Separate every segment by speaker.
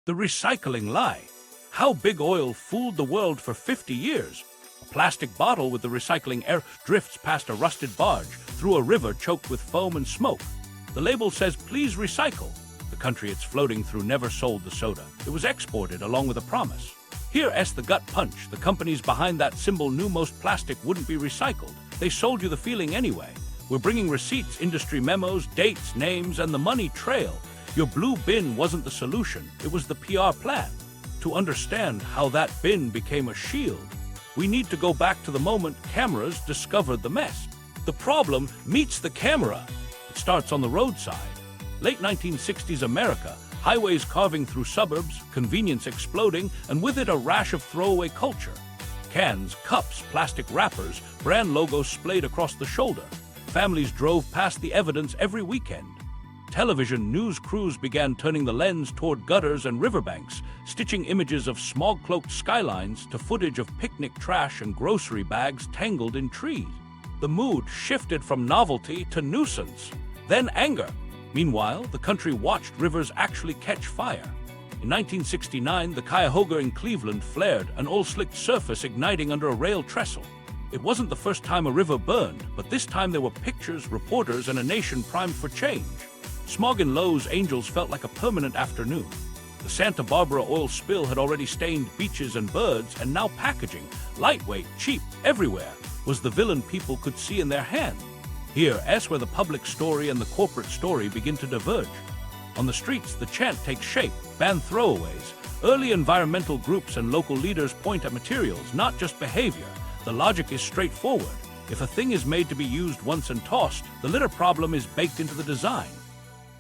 Speaker 1: The recycling lie. How big oil fooled the world for 50 years. A plastic bottle with the recycling air drifts past a rusted barge through a river choked with foam and smoke. The label says, "Please recycle." The country it's floating through never sold the soda. It was exported along with a promise. Here's the gut punch. The companies behind that symbol knew most plastic wouldn't be recycled. They sold you the feeling anyway. We're bringing receipts, industry memos, dates, names, and the money trail. Your blue bin wasn't the solution. It was the PR plan. To understand how that bin became a shield, we need to go back to the moment cameras discovered the mess. The problem meets the camera. It starts on the roadside. Late 1960s America, highways carving through suburbs, convenience exploding, and with it a rash of throwaway culture. Cans, cups, plastic wrappers, brand logos splayed across the shoulder. Families drove past the evidence every weekend. Television news crews began turning the lens toward gutters and riverbanks, stitching images of smog-cloaked skylines to footage of picnic trash and grocery bags tangled in trees. The mood shifted from novelty to nuisance, then anger. Meanwhile, the country watched rivers actually catch fire. In 1969, the Cuyahoga in Cleveland flared, an oil-slicked surface igniting under a rail trestle. It wasn't the first time a river burned, but this time there were pictures, reporters, and a nation primed for change. Smog in Los Angeles felt like a permanent afternoon. The Santa Barbara oil spill had already stained beaches and birds, and now packaging, lightweight, cheap, everywhere, was the villain people could see in their hand. Here's where the public story and the corporate story begin to diverge. On the streets, the chant takes shape: ban throwaways. Early environmental groups and local leaders point at materials, not just behavior. The logic is straightforward. If a thing is made to be used once and tossed, the litter problem is baked into the design.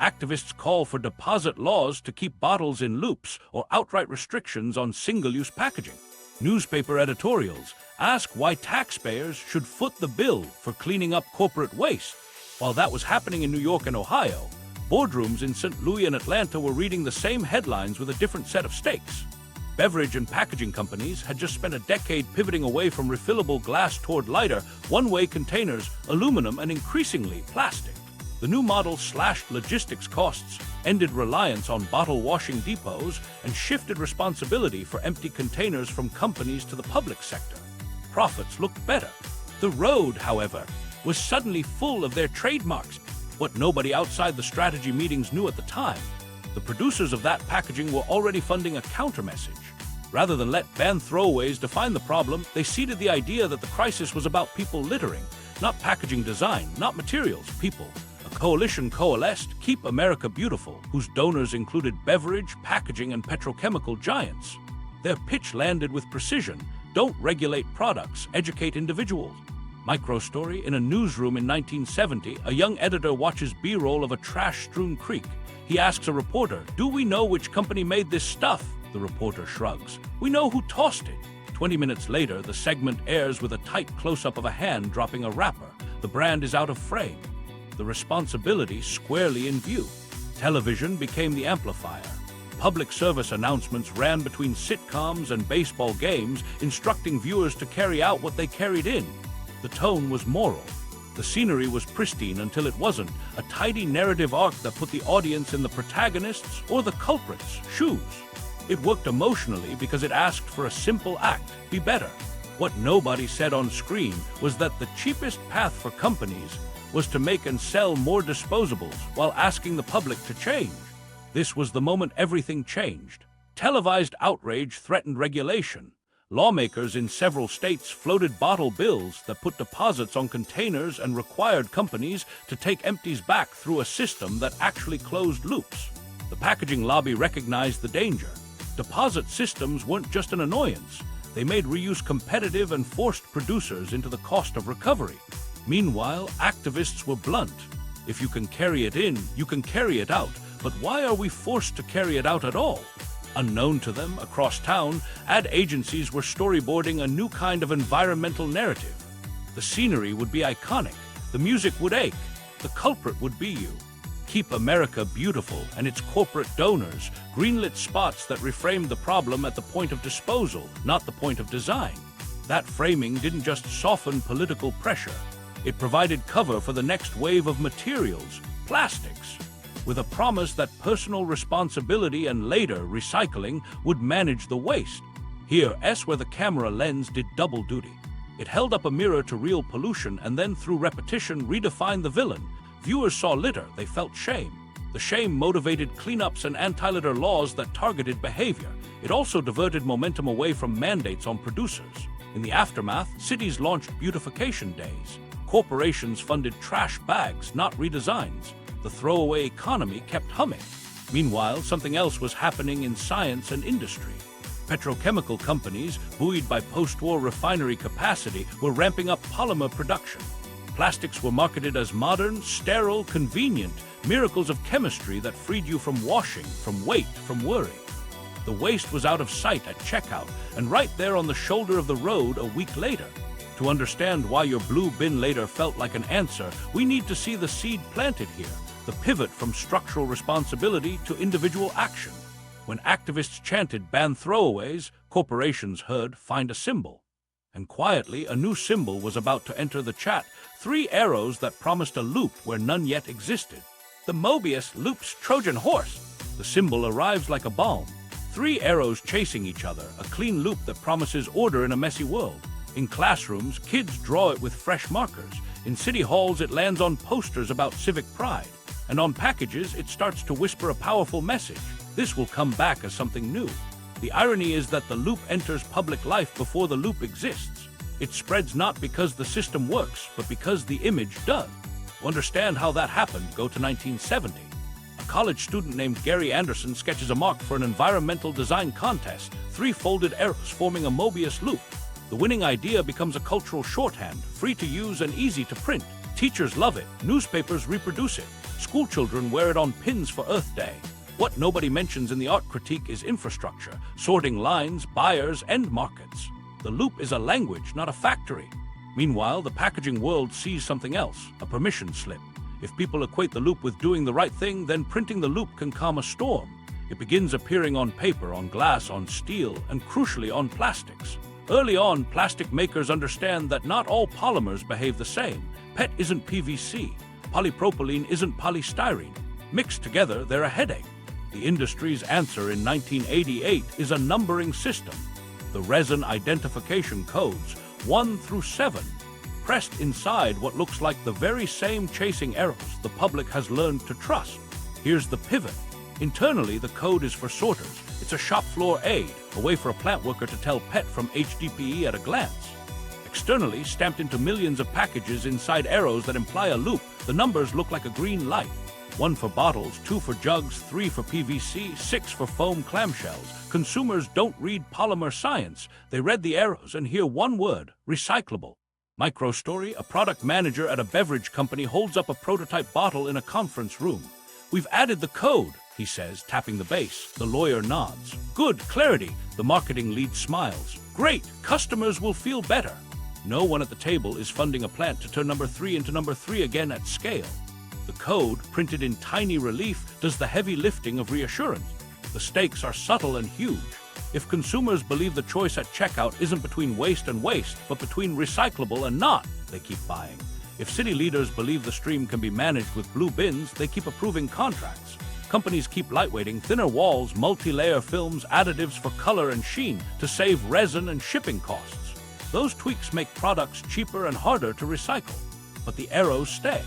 Speaker 1: Activists call for deposit laws to keep bottles in loops or outright restrictions on single-use packaging. Newspaper editorials ask why taxpayers should foot the bill for cleaning up corporate waste. While that was happening in New York and Ohio, boardrooms in St. Louis and Atlanta were reading the same headlines with a different set of stakes. Beverage and packaging companies had just spent a decade pivoting away from refillable glass toward lighter, one-way containers, aluminum, and increasingly plastic. The new model slashed logistics costs, ended reliance on bottle washing depots, and shifted responsibility for empty containers from companies to the public sector. Profits looked better. The road, however, was suddenly full of their trademarks. What nobody outside the strategy meetings knew at the time, the producers of that packaging were already funding a counter-message. Rather than let ban throwaways define the problem, they seeded the idea that the crisis was about people littering, not packaging design, not materials, people. A coalition coalesced, Keep America Beautiful, whose donors included beverage, packaging, and petrochemical giants. Their pitch landed with precision: don't regulate products, educate individuals. Microstory: in a newsroom in 1970, a young editor watches B-roll of a trash-strewn creek. He asks a reporter, "Do we know which company made this stuff?" The reporter shrugs. "We know who tossed it." 20 minutes later, the segment airs with a tight close-up of a hand dropping a wrapper. The brand is out of frame. The responsibility squarely in view. Television became the amplifier. Public service announcements ran between sitcoms and baseball games, instructing viewers to carry out what they carried in. The tone was moral. The scenery was pristine until it wasn't, a tidy narrative arc that put the audience in the protagonist's or the culprit's shoes. It worked emotionally because it asked for a simple act: be better. What nobody said on screen was that the cheapest path for companies was to make and sell more disposables while asking the public to change. This was the moment everything changed. Televised outrage threatened regulation. Lawmakers in several states floated bottle bills that put deposits on containers and required companies to take empties back through a system that actually closed loops. The packaging lobby recognized the danger. Deposit systems weren't just an annoyance. They made reuse competitive and forced producers into the cost of recovery. Meanwhile, activists were blunt. If you can carry it in, you can carry it out. But why are we forced to carry it out at all? Unknown to them, across town, ad agencies were storyboarding a new kind of environmental narrative. The scenery would be iconic. The music would ache. The culprit would be you. Keep America Beautiful and its corporate donors greenlit spots that reframed the problem at the point of disposal, not the point of design. That framing didn't just soften political pressure. It provided cover for the next wave of materials, plastics. with a promise that personal responsibility and later recycling would manage the waste. Here, where the camera lens did double duty. It held up a mirror to real pollution and then, through repetition, redefined the villain. Viewers saw litter, they felt shame. The shame motivated cleanups and anti-litter laws that targeted behavior. It also diverted momentum away from mandates on producers. In the aftermath, cities launched beautification days. Corporations funded trash bags, not redesigns. The throwaway economy kept humming. Meanwhile, something else was happening in science and industry. Petrochemical companies, buoyed by post-war refinery capacity, were ramping up polymer production. Plastics were marketed as modern, sterile, convenient, miracles of chemistry that freed you from washing, from weight, from worry. The waste was out of sight at checkout, and right there on the shoulder of the road a week later. To understand why your blue bin later felt like an answer, we need to see the seed planted here, the pivot from structural responsibility to individual action. When activists chanted "ban throwaways," corporations heard "find a symbol." And quietly, a new symbol was about to enter the chat, 3 arrows that promised a loop where none yet existed. The Mobius loop's Trojan horse. The symbol arrives like a balm. 3 arrows chasing each other, a clean loop that promises order in a messy world. In classrooms, kids draw it with fresh markers. In city halls, it lands on posters about civic pride. And on packages, it starts to whisper a powerful message. This will come back as something new. The irony is that the loop enters public life before the loop exists. It spreads not because the system works, but because the image does. To understand how that happened, go to 1970. A college student named Gary Anderson sketches a mark for an environmental design contest, 3 folded arrows forming a Mobius loop. The winning idea becomes a cultural shorthand, free to use and easy to print. Teachers love it, newspapers reproduce it, schoolchildren wear it on pins for Earth Day. What nobody mentions in the art critique is infrastructure, sorting lines, buyers, end markets. The loop is a language, not a factory. Meanwhile, the packaging world sees something else, a permission slip. If people equate the loop with doing the right thing, then printing the loop can calm a storm. It begins appearing on paper, on glass, on steel, and crucially on plastics. Early on, plastic makers understand that not all polymers behave the same. PET isn't PVC. Polypropylene isn't polystyrene. Mixed together, they're a headache. The industry's answer in 1988 is a numbering system. The resin identification codes, 1 through 7, pressed inside what looks like the very same chasing arrows the public has learned to trust. Here's the pivot. Internally, the code is for sorters. It's a shop floor aid, a way for a plant worker to tell PET from HDPE at a glance. Externally, stamped into millions of packages inside arrows that imply a loop, the numbers look like a green light. 1 for bottles, 2 for jugs, 3 for PVC, 6 for foam clamshells. Consumers don't read polymer science. They read the arrows and hear one word: recyclable. Micro story: a product manager at a beverage company holds up a prototype bottle in a conference room. "We've added the code," he says, tapping the base. The lawyer nods. "Good, clarity." The marketing lead smiles. "Great, customers will feel better." No one at the table is funding a plant to turn number 3 into number 3 again at scale. The code, printed in tiny relief, does the heavy lifting of reassurance. The stakes are subtle and huge. If consumers believe the choice at checkout isn't between waste and waste, but between recyclable and not, they keep buying. If city leaders believe the stream can be managed with blue bins, they keep approving contracts. Companies keep lightweighting, thinner walls, multi-layer films, additives for color and sheen to save resin and shipping costs. Those tweaks make products cheaper and harder to recycle. But the arrows stay.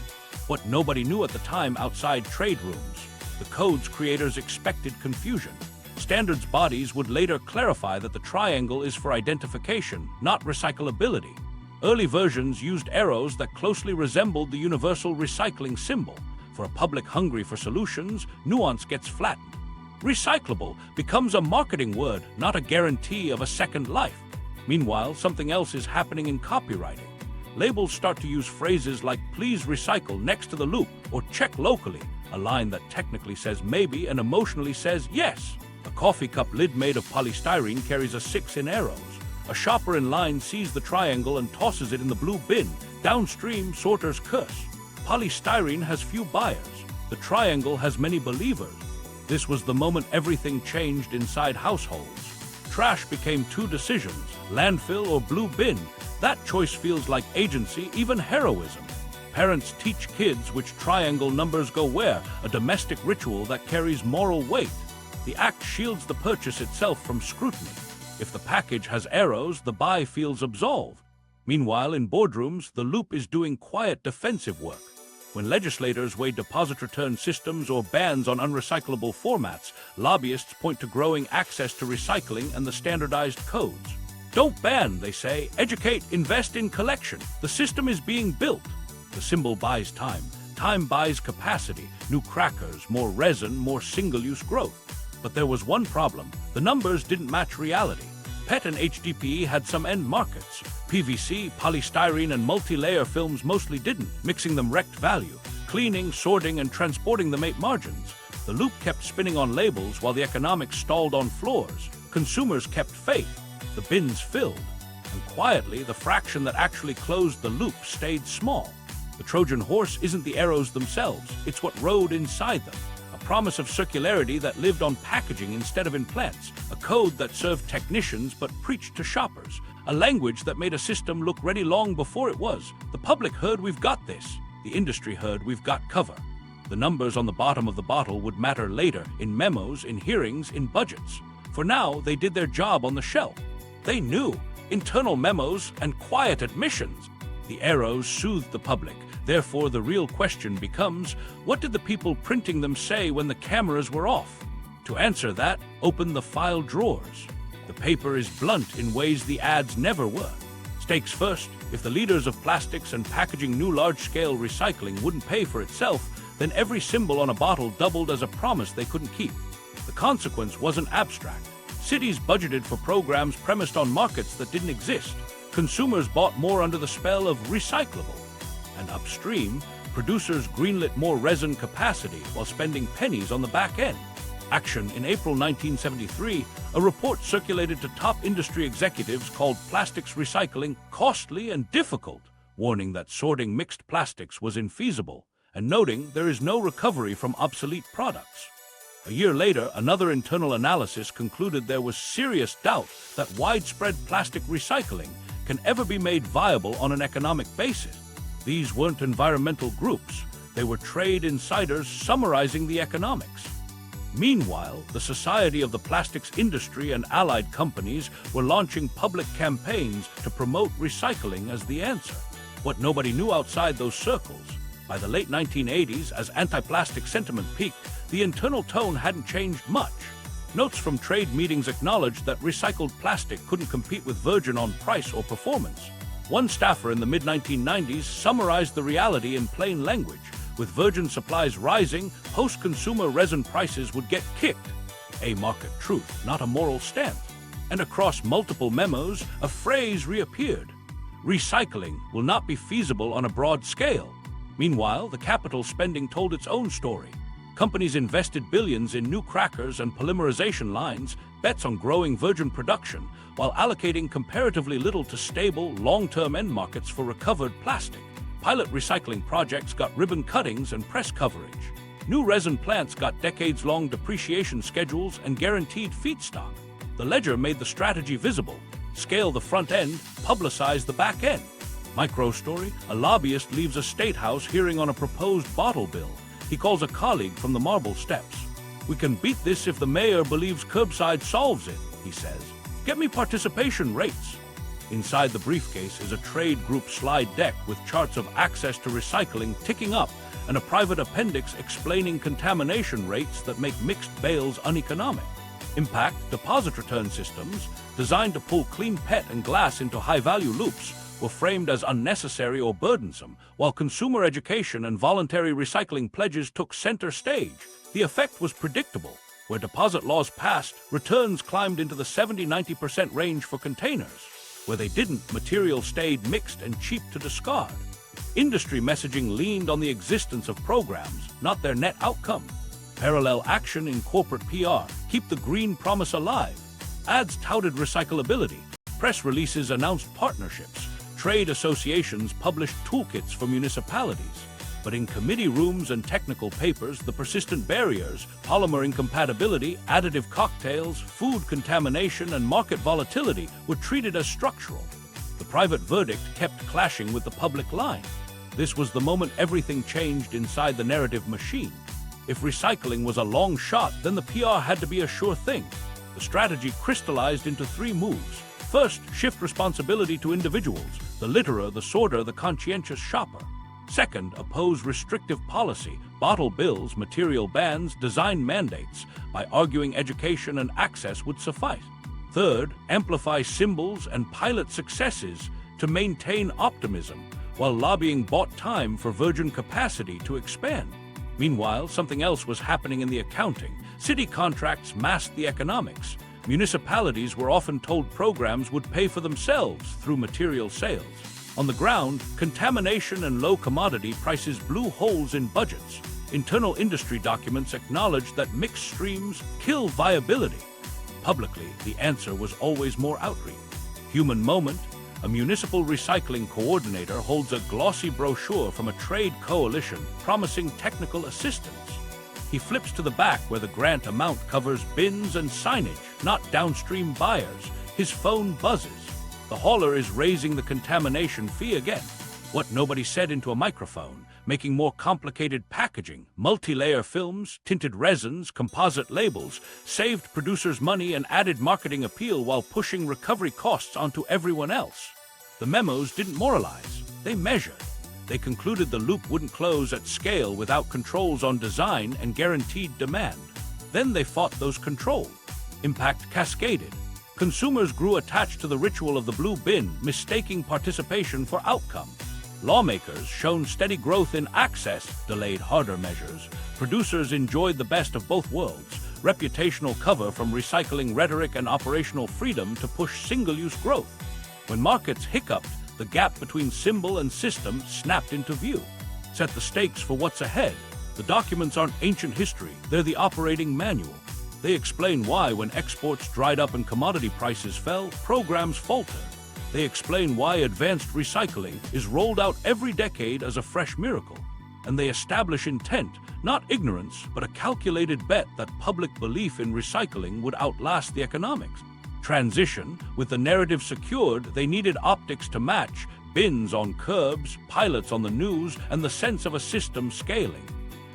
Speaker 1: What nobody knew at the time outside trade rooms. The code's creators expected confusion. Standards bodies would later clarify that the triangle is for identification, not recyclability. Early versions used arrows that closely resembled the universal recycling symbol. For a public hungry for solutions, nuance gets flattened. Recyclable becomes a marketing word, not a guarantee of a second life. Meanwhile, something else is happening in copywriting. Labels start to use phrases like "please recycle" next to the loop, or "check locally," a line that technically says maybe and emotionally says yes. A coffee cup lid made of polystyrene carries a 6 in arrows. A shopper in line sees the triangle and tosses it in the blue bin. Downstream, sorters curse. Polystyrene has few buyers. The triangle has many believers. This was the moment everything changed inside households. Trash became 2 decisions, landfill or blue bin. That choice feels like agency, even heroism. Parents teach kids which triangle numbers go where, a domestic ritual that carries moral weight. The act shields the purchase itself from scrutiny. If the package has arrows, the buy feels absolved. Meanwhile, in boardrooms, the loop is doing quiet defensive work. When legislators weigh deposit return systems or bans on unrecyclable formats, lobbyists point to growing access to recycling and the standardized codes. Don't ban, they say. Educate, invest in collection. The system is being built. The symbol buys time. Time buys capacity. New crackers, more resin, more single-use growth. But there was one problem. The numbers didn't match reality. PET and HDPE had some end markets. PVC, polystyrene, and multi-layer films mostly didn't. Mixing them wrecked value. Cleaning, sorting, and transporting them ate margins. The loop kept spinning on labels while the economics stalled on floors. Consumers kept faith. The bins filled. And quietly, the fraction that actually closed the loop stayed small. The Trojan horse isn't the arrows themselves. It's what rode inside them. A promise of circularity that lived on packaging instead of in plants, a code that served technicians but preached to shoppers, a language that made a system look ready long before it was. The public heard we've got this. The industry heard we've got cover. The numbers on the bottom of the bottle would matter later, in memos, in hearings, in budgets. For now, they did their job on the shelf. They knew. Internal memos and quiet admissions. The arrows soothed the public. Therefore, the real question becomes, what did the people printing them say when the cameras were off? To answer that, open the file drawers. The paper is blunt in ways the ads never were. Stakes first, if the leaders of plastics and packaging knew large-scale recycling wouldn't pay for itself, then every symbol on a bottle doubled as a promise they couldn't keep. The consequence wasn't abstract. Cities budgeted for programs premised on markets that didn't exist. Consumers bought more under the spell of Recyclable. And upstream, producers greenlit more resin capacity while spending pennies on the back end. Action. In April 1973, a report circulated to top industry executives called Plastics Recycling Costly and Difficult, warning that sorting mixed plastics was infeasible, and noting there is no recovery from obsolete products. A year later, another internal analysis concluded there was serious doubt that widespread plastic recycling can ever be made viable on an economic basis. These weren't environmental groups. They were trade insiders summarizing the economics. Meanwhile, the Society of the Plastics Industry and allied companies were launching public campaigns to promote recycling as the answer. What nobody knew outside those circles, by the late 1980s, as anti-plastic sentiment peaked, the internal tone hadn't changed much. Notes from trade meetings acknowledged that recycled plastic couldn't compete with virgin on price or performance. One staffer in the mid-1990s summarized the reality in plain language. With virgin supplies rising, post-consumer resin prices would get kicked. A market truth, not a moral stance. And across multiple memos, a phrase reappeared. Recycling will not be feasible on a broad scale. Meanwhile, the capital spending told its own story. Companies invested billions in new crackers and polymerization lines, bets on growing virgin production, while allocating comparatively little to stable, long-term end markets for recovered plastic. Pilot recycling projects got ribbon cuttings and press coverage. New resin plants got decades-long depreciation schedules and guaranteed feedstock. The ledger made the strategy visible. Scale the front end, publicize the back end. Micro story, a lobbyist leaves a state house hearing on a proposed bottle bill. He calls a colleague from the marble steps. "We can beat this if the mayor believes Curbside solves it," he says. "Get me participation rates." Inside the briefcase is a trade group slide deck with charts of access to recycling ticking up and a private appendix explaining contamination rates that make mixed bales uneconomic. Impact deposit return systems, designed to pull clean PET and glass into high-value loops, were framed as unnecessary or burdensome, while consumer education and voluntary recycling pledges took center stage. The effect was predictable. Where deposit laws passed, returns climbed into the 70–90% range for containers. Where they didn't, material stayed mixed and cheap to discard. Industry messaging leaned on the existence of programs, not their net outcome. Parallel action in corporate PR, keep the green promise alive. Ads touted recyclability. Press releases announced partnerships. Trade associations published toolkits for municipalities. But in committee rooms and technical papers, the persistent barriers, polymer incompatibility, additive cocktails, food contamination, and market volatility were treated as structural. The private verdict kept clashing with the public line. This was the moment everything changed inside the narrative machine. If recycling was a long shot, then the PR had to be a sure thing. The strategy crystallized into 3 moves. First, shift responsibility to individuals: the litterer, the sorter, the conscientious shopper. Second, oppose restrictive policy: bottle bills, material bans, design mandates, by arguing education and access would suffice. Third, amplify symbols and pilot successes to maintain optimism, while lobbying bought time for virgin capacity to expand. Meanwhile, something else was happening in the accounting. City contracts masked the economics. Municipalities were often told programs would pay for themselves through material sales. On the ground, contamination and low commodity prices blew holes in budgets. Internal industry documents acknowledged that mixed streams kill viability. Publicly, the answer was always more outreach. Human moment: a municipal recycling coordinator holds a glossy brochure from a trade coalition promising technical assistance. He flips to the back where the grant amount covers bins and signage, not downstream buyers. His phone buzzes. The hauler is raising the contamination fee again. What nobody said into a microphone: making more complicated packaging, multi-layer films, tinted resins, composite labels, saved producers money and added marketing appeal while pushing recovery costs onto everyone else. The memos didn't moralize, they measured. They concluded the loop wouldn't close at scale without controls on design and guaranteed demand. Then they fought those controls. Impact cascaded. Consumers grew attached to the ritual of the blue bin, mistaking participation for outcome. Lawmakers shown steady growth in access, delayed harder measures. Producers enjoyed the best of both worlds: reputational cover from recycling rhetoric and operational freedom to push single-use growth. When markets hiccuped, the gap between symbol and system snapped into view. Set the stakes for what's ahead. The documents aren't ancient history, they're the operating manual. They explain why, when exports dried up and commodity prices fell, programs faltered. They explain why advanced recycling is rolled out every decade as a fresh miracle. And they establish intent, not ignorance, but a calculated bet that public belief in recycling would outlast the economics. Transition: with the narrative secured, they needed optics to match: bins on curbs, pilots on the news, and the sense of a system scaling.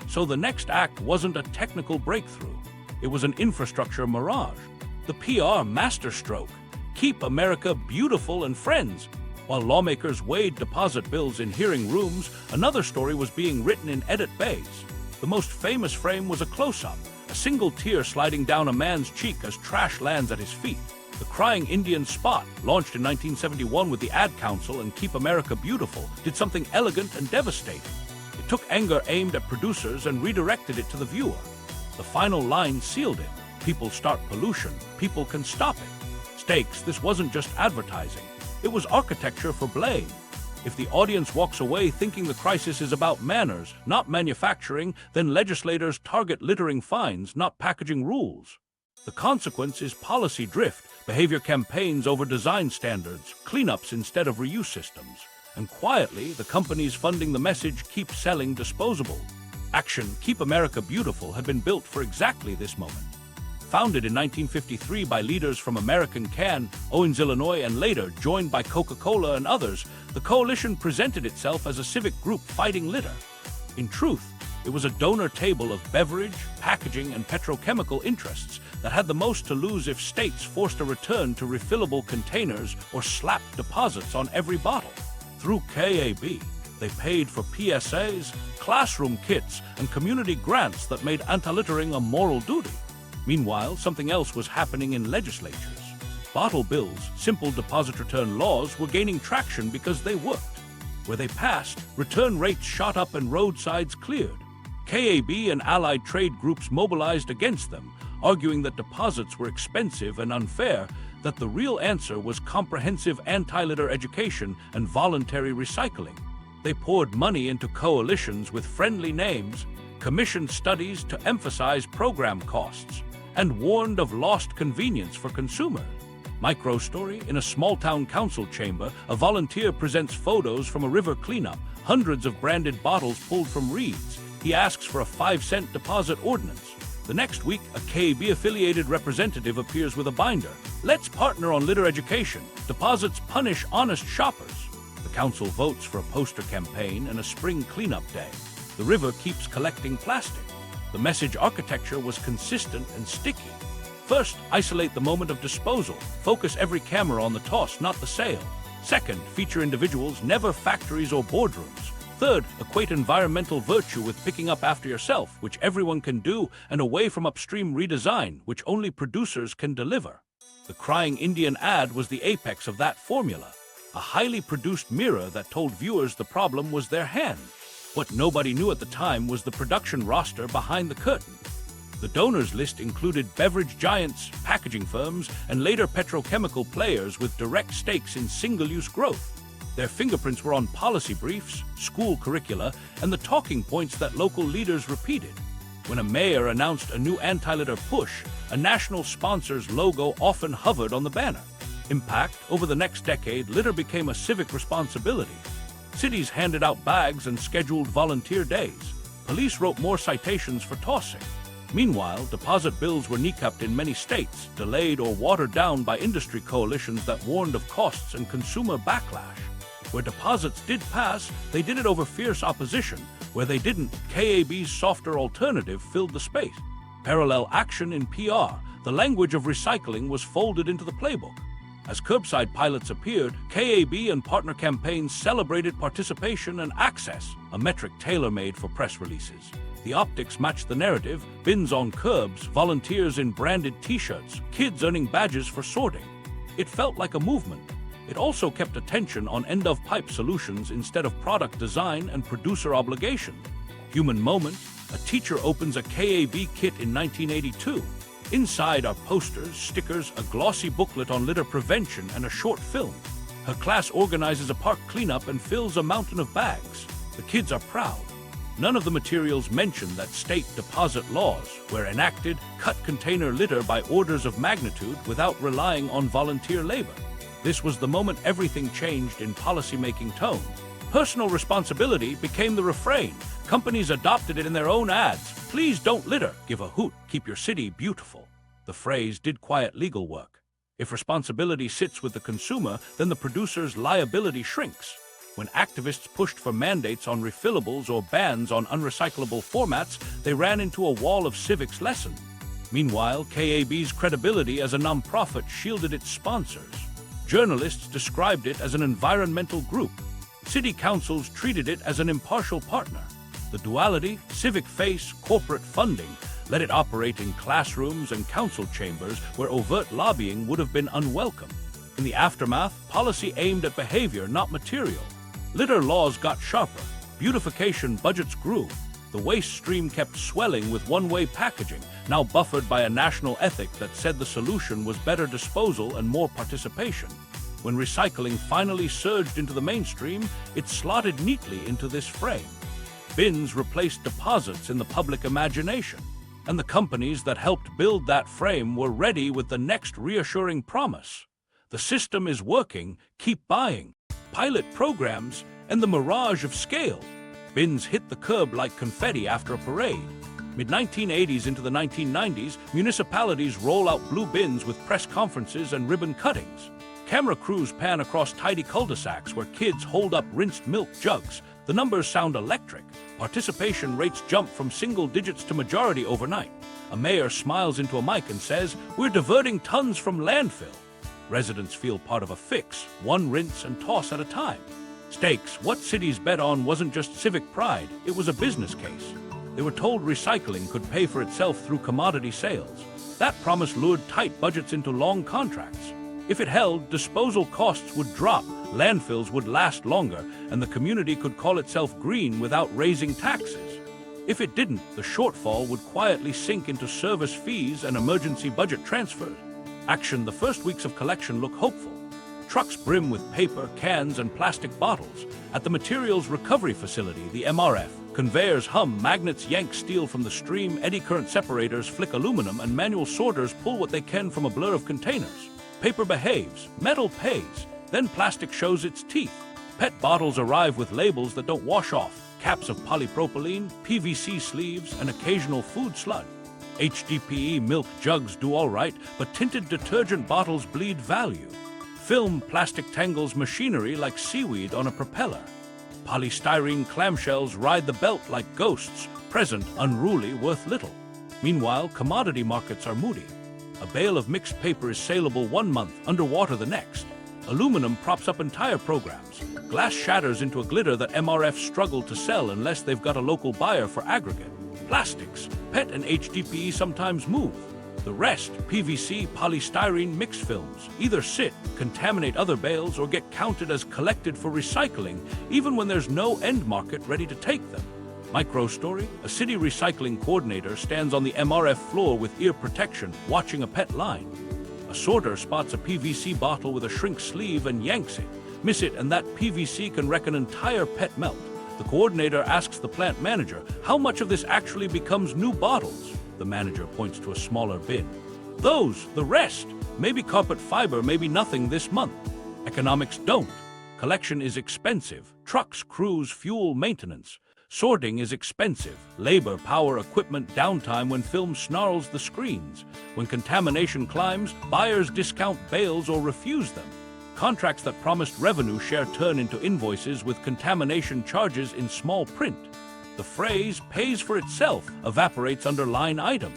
Speaker 1: So the next act wasn't a technical breakthrough. It was an infrastructure mirage. The PR masterstroke: keep America beautiful and friends. While lawmakers weighed deposit bills in hearing rooms, another story was being written in edit bays. The most famous frame was a close-up, a single tear sliding down a man's cheek as trash lands at his feet. The Crying Indian spot, launched in 1971 with the Ad Council and Keep America Beautiful, did something elegant and devastating. It took anger aimed at producers and redirected it to the viewer. The final line sealed it: people start pollution, people can stop it. Stakes: this wasn't just advertising. It was architecture for blame. If the audience walks away thinking the crisis is about manners, not manufacturing, then legislators target littering fines, not packaging rules. The consequence is policy drift, behavior campaigns over design standards, cleanups instead of reuse systems. And quietly, the companies funding the message keep selling disposable. Action, Keep America Beautiful, had been built for exactly this moment. Founded in 1953 by leaders from American Can, Owens, Illinois, and later joined by Coca-Cola and others, the coalition presented itself as a civic group fighting litter. In truth, it was a donor table of beverage, packaging, and petrochemical interests that had the most to lose if states forced a return to refillable containers or slapped deposits on every bottle. Through KAB, they paid for PSAs, classroom kits, and community grants that made anti-littering a moral duty. Meanwhile, something else was happening in legislatures. Bottle bills, simple deposit return laws, were gaining traction because they worked. Where they passed, return rates shot up and roadsides cleared. KAB and allied trade groups mobilized against them, arguing that deposits were expensive and unfair, that the real answer was comprehensive anti-litter education and voluntary recycling. They poured money into coalitions with friendly names, commissioned studies to emphasize program costs, and warned of lost convenience for consumers. Micro story: in a small-town council chamber, a volunteer presents photos from a river cleanup, hundreds of branded bottles pulled from reeds. He asks for a 5-cent deposit ordinance. The next week, a KB-affiliated representative appears with a binder. Let's partner on litter education. Deposits punish honest shoppers. The council votes for a poster campaign and a spring cleanup day. The river keeps collecting plastic. The message architecture was consistent and sticky. First, isolate the moment of disposal. Focus every camera on the toss, not the sale. Second, feature individuals, never factories or boardrooms. Third, equate environmental virtue with picking up after yourself, which everyone can do, and away from upstream redesign, which only producers can deliver. The crying Indian ad was the apex of that formula, a highly produced mirror that told viewers the problem was their hand. What nobody knew at the time was the production roster behind the curtain. The donors list included beverage giants, packaging firms, and later petrochemical players with direct stakes in single-use growth. Their fingerprints were on policy briefs, school curricula, and the talking points that local leaders repeated. When a mayor announced a new anti-litter push, a national sponsor's logo often hovered on the banner. Impact: over the next decade, litter became a civic responsibility. Cities handed out bags and scheduled volunteer days. Police wrote more citations for tossing. Meanwhile, deposit bills were kneecapped in many states, delayed or watered down by industry coalitions that warned of costs and consumer backlash. Where deposits did pass, they did it over fierce opposition. Where they didn't, KAB's softer alternative filled the space. Parallel action in PR, the language of recycling was folded into the playbook. As curbside pilots appeared, KAB and partner campaigns celebrated participation and access, a metric tailor-made for press releases. The optics matched the narrative: bins on curbs, volunteers in branded t-shirts, kids earning badges for sorting. It felt like a movement. It also kept attention on end-of-pipe solutions instead of product design and producer obligation. Human moment: a teacher opens a KAB kit in 1982. Inside are posters, stickers, a glossy booklet on litter prevention, and a short film. Her class organizes a park cleanup and fills a mountain of bags. The kids are proud. None of the materials mention that state deposit laws were enacted cut container litter by orders of magnitude without relying on volunteer labor. This was the moment everything changed in policymaking tone. Personal responsibility became the refrain. Companies adopted it in their own ads. Please don't litter, give a hoot, keep your city beautiful. The phrase did quiet legal work. If responsibility sits with the consumer, then the producer's liability shrinks. When activists pushed for mandates on refillables or bans on unrecyclable formats, they ran into a wall of civics lessons. Meanwhile, KAB's credibility as a nonprofit shielded its sponsors. Journalists described it as an environmental group. City councils treated it as an impartial partner. The duality, civic face, corporate funding, let it operate in classrooms and council chambers where overt lobbying would have been unwelcome. In the aftermath, policy aimed at behavior, not material. Litter laws got sharper. Beautification budgets grew. The waste stream kept swelling with one-way packaging, now buffered by a national ethic that said the solution was better disposal and more participation. When recycling finally surged into the mainstream, it slotted neatly into this frame. Bins replaced deposits in the public imagination, and the companies that helped build that frame were ready with the next reassuring promise. The system is working, keep buying. Pilot programs and the mirage of scale. Bins hit the curb like confetti after a parade. Mid-1980s into the 1990s, municipalities roll out blue bins with press conferences and ribbon cuttings. Camera crews pan across tidy cul-de-sacs where kids hold up rinsed milk jugs. The numbers sound electric. Participation rates jump from single digits to majority overnight. A mayor smiles into a mic and says, "We're diverting tons from landfill." Residents feel part of a fix, one rinse and toss at a time. Stakes: what cities bet on wasn't just civic pride, it was a business case. They were told recycling could pay for itself through commodity sales. That promise lured tight budgets into long contracts. If it held, disposal costs would drop, landfills would last longer, and the community could call itself green without raising taxes. If it didn't, the shortfall would quietly sink into service fees and emergency budget transfers. Action: the first weeks of collection look hopeful. Trucks brim with paper, cans, and plastic bottles. At the Materials Recovery Facility, the MRF, conveyors hum, magnets yank steel from the stream, eddy current separators flick aluminum, and manual sorters pull what they can from a blur of containers. Paper behaves, metal pays, then plastic shows its teeth. PET bottles arrive with labels that don't wash off, caps of polypropylene, PVC sleeves, and occasional food sludge. HDPE milk jugs do all right, but tinted detergent bottles bleed value. Film plastic tangles machinery like seaweed on a propeller. Polystyrene clamshells ride the belt like ghosts, present, unruly, worth little. Meanwhile, commodity markets are moody. A bale of mixed paper is saleable 1 month, underwater the next. Aluminum props up entire programs. Glass shatters into a glitter that MRFs struggle to sell unless they've got a local buyer for aggregate. Plastics, PET and HDPE sometimes move. The rest, PVC, polystyrene, mixed films, either sit, contaminate other bales, or get counted as collected for recycling, even when there's no end market ready to take them. Micro story: a city recycling coordinator stands on the MRF floor with ear protection, watching a PET line. A sorter spots a PVC bottle with a shrink sleeve and yanks it. Miss it, and that PVC can wreck an entire PET melt. The coordinator asks the plant manager, how much of this actually becomes new bottles? The manager points to a smaller bin. Those, the rest. Maybe carpet fiber, maybe nothing this month. Economics don't. Collection is expensive. Trucks, crews, fuel, maintenance. Sorting is expensive. Labor, power, equipment, downtime when film snarls the screens. When contamination climbs, buyers discount bales or refuse them. Contracts that promised revenue share turn into invoices with contamination charges in small print. The phrase "pays for itself" evaporates under line item.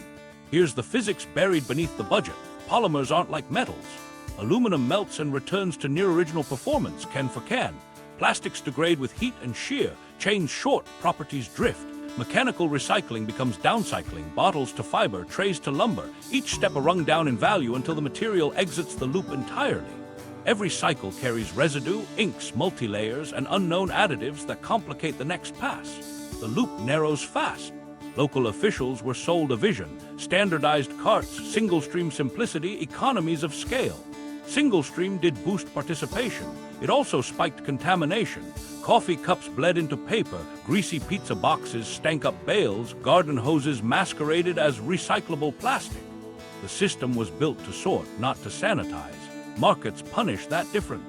Speaker 1: Here's the physics buried beneath the budget. Polymers aren't like metals. Aluminum melts and returns to near original performance, can for can. Plastics degrade with heat and shear. Chains short, properties drift. Mechanical recycling becomes downcycling, bottles to fiber, trays to lumber, each step a rung down in value until the material exits the loop entirely. Every cycle carries residue, inks, multi-layers, and unknown additives that complicate the next pass. The loop narrows fast. Local officials were sold a vision: standardized carts, single-stream simplicity, economies of scale. Single-stream did boost participation. It also spiked contamination. Coffee cups bled into paper, greasy pizza boxes stank up bales, garden hoses masqueraded as recyclable plastic. The system was built to sort, not to sanitize. Markets punish that different.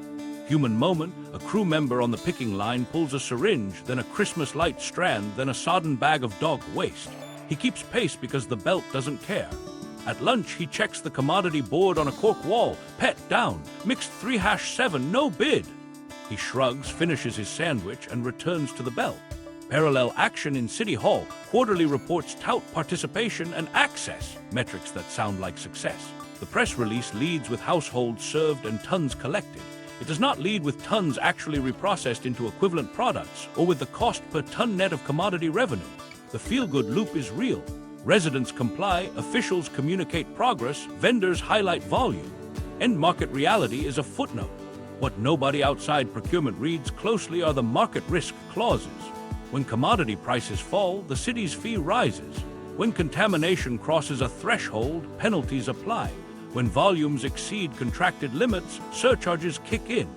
Speaker 1: Human moment: a crew member on the picking line pulls a syringe, then a Christmas light strand, then a sodden bag of dog waste. He keeps pace because the belt doesn't care. At lunch, he checks the commodity board on a cork wall. PET down, mixed 3-7, no bid. He shrugs, finishes his sandwich, and returns to the belt. Parallel action in City Hall. Quarterly reports tout participation and access, metrics that sound like success. The press release leads with households served and tons collected. It does not lead with tons actually reprocessed into equivalent products or with the cost per ton net of commodity revenue. The feel-good loop is real. Residents comply, officials communicate progress, vendors highlight volume. End market reality is a footnote. What nobody outside procurement reads closely are the market risk clauses. When commodity prices fall, the city's fee rises. When contamination crosses a threshold, penalties apply. When volumes exceed contracted limits, surcharges kick in.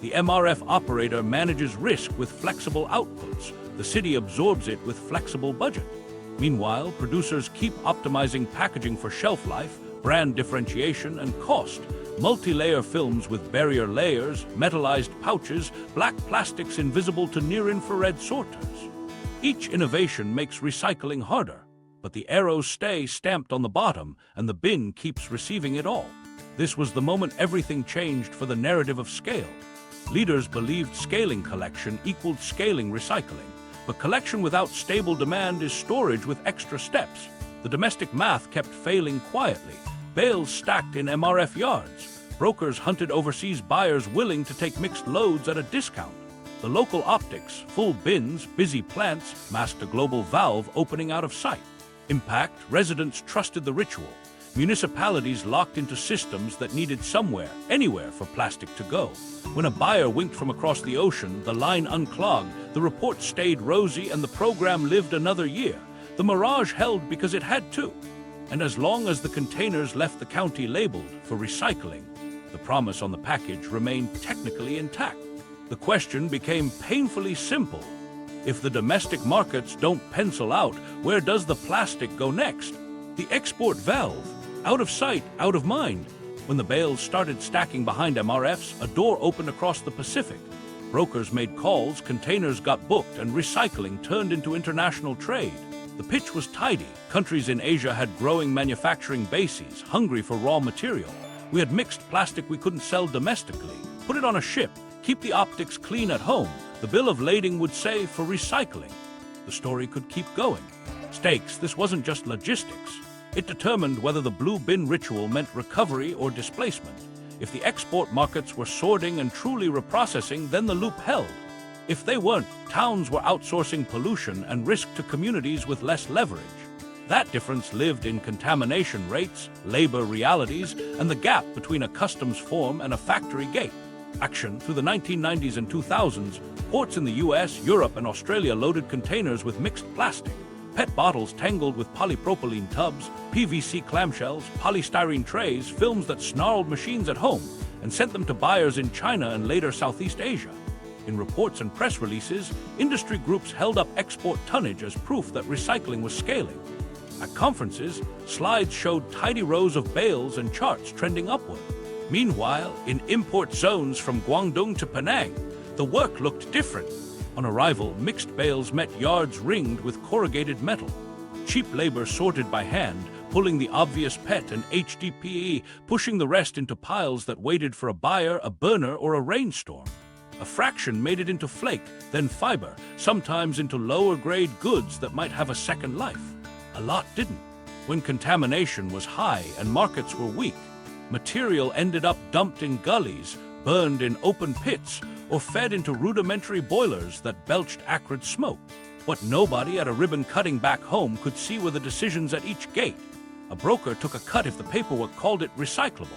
Speaker 1: The MRF operator manages risk with flexible outputs. The city absorbs it with flexible budget. Meanwhile, producers keep optimizing packaging for shelf life, brand differentiation, and cost. Multi-layer films with barrier layers, metallized pouches, black plastics invisible to near-infrared sorters. Each innovation makes recycling harder, but the arrows stay stamped on the bottom, and the bin keeps receiving it all. This was the moment everything changed for the narrative of scale. Leaders believed scaling collection equaled scaling recycling. But collection without stable demand is storage with extra steps. The domestic math kept failing quietly. Bales stacked in MRF yards. Brokers hunted overseas buyers willing to take mixed loads at a discount. The local optics, full bins, busy plants, masked a global valve opening out of sight. Impact: residents trusted the ritual. Municipalities locked into systems that needed somewhere, anywhere for plastic to go. When a buyer winked from across the ocean, the line unclogged, the report stayed rosy, and the program lived another year. The mirage held because it had to. And as long as the containers left the county labeled for recycling, the promise on the package remained technically intact. The question became painfully simple. If the domestic markets don't pencil out, where does the plastic go next? The export valve. Out of sight, out of mind. When the bales started stacking behind MRFs, a door opened across the Pacific. Brokers made calls, containers got booked, and recycling turned into international trade. The pitch was tidy. Countries in Asia had growing manufacturing bases, hungry for raw material. We had mixed plastic we couldn't sell domestically. Put it on a ship, keep the optics clean at home. The bill of lading would say for recycling. The story could keep going. Stakes, this wasn't just logistics. It determined whether the blue bin ritual meant recovery or displacement. If the export markets were sorting and truly reprocessing, then the loop held. If they weren't, towns were outsourcing pollution and risk to communities with less leverage. That difference lived in contamination rates, labor realities, and the gap between a customs form and a factory gate. Action through the 1990s and 2000s, ports in the US, Europe, and Australia loaded containers with mixed plastic. PET bottles tangled with polypropylene tubs, PVC clamshells, polystyrene trays, films that snarled machines at home, and sent them to buyers in China and later Southeast Asia. In reports and press releases, industry groups held up export tonnage as proof that recycling was scaling. At conferences, slides showed tidy rows of bales and charts trending upward. Meanwhile, in import zones from Guangdong to Penang, the work looked different. On arrival, mixed bales met yards ringed with corrugated metal. Cheap labor sorted by hand, pulling the obvious PET and HDPE, pushing the rest into piles that waited for a buyer, a burner, or a rainstorm. A fraction made it into flake, then fiber, sometimes into lower-grade goods that might have a second life. A lot didn't. When contamination was high and markets were weak, material ended up dumped in gullies, burned in open pits, or fed into rudimentary boilers that belched acrid smoke. What nobody at a ribbon cutting back home could see were the decisions at each gate. A broker took a cut if the paperwork called it recyclable.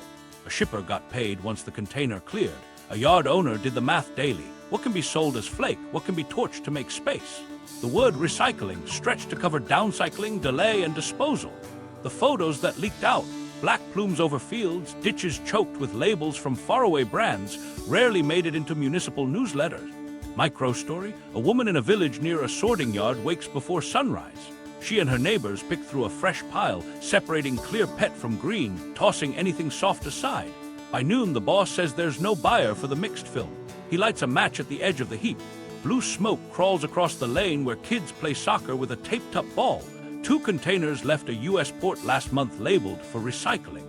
Speaker 1: A shipper got paid once the container cleared. A yard owner did the math daily. What can be sold as flake? What can be torched to make space? The word recycling stretched to cover downcycling, delay, and disposal. The photos that leaked out, black plumes over fields, ditches choked with labels from faraway brands, rarely made it into municipal newsletters. Micro-story, a woman in a village near a sorting yard wakes before sunrise. She and her neighbors pick through a fresh pile, separating clear PET from green, tossing anything soft aside. By noon, the boss says there's no buyer for the mixed film. He lights a match at the edge of the heap. Blue smoke crawls across the lane where kids play soccer with a taped-up ball. 2 containers left a U.S. port last month labeled for recycling.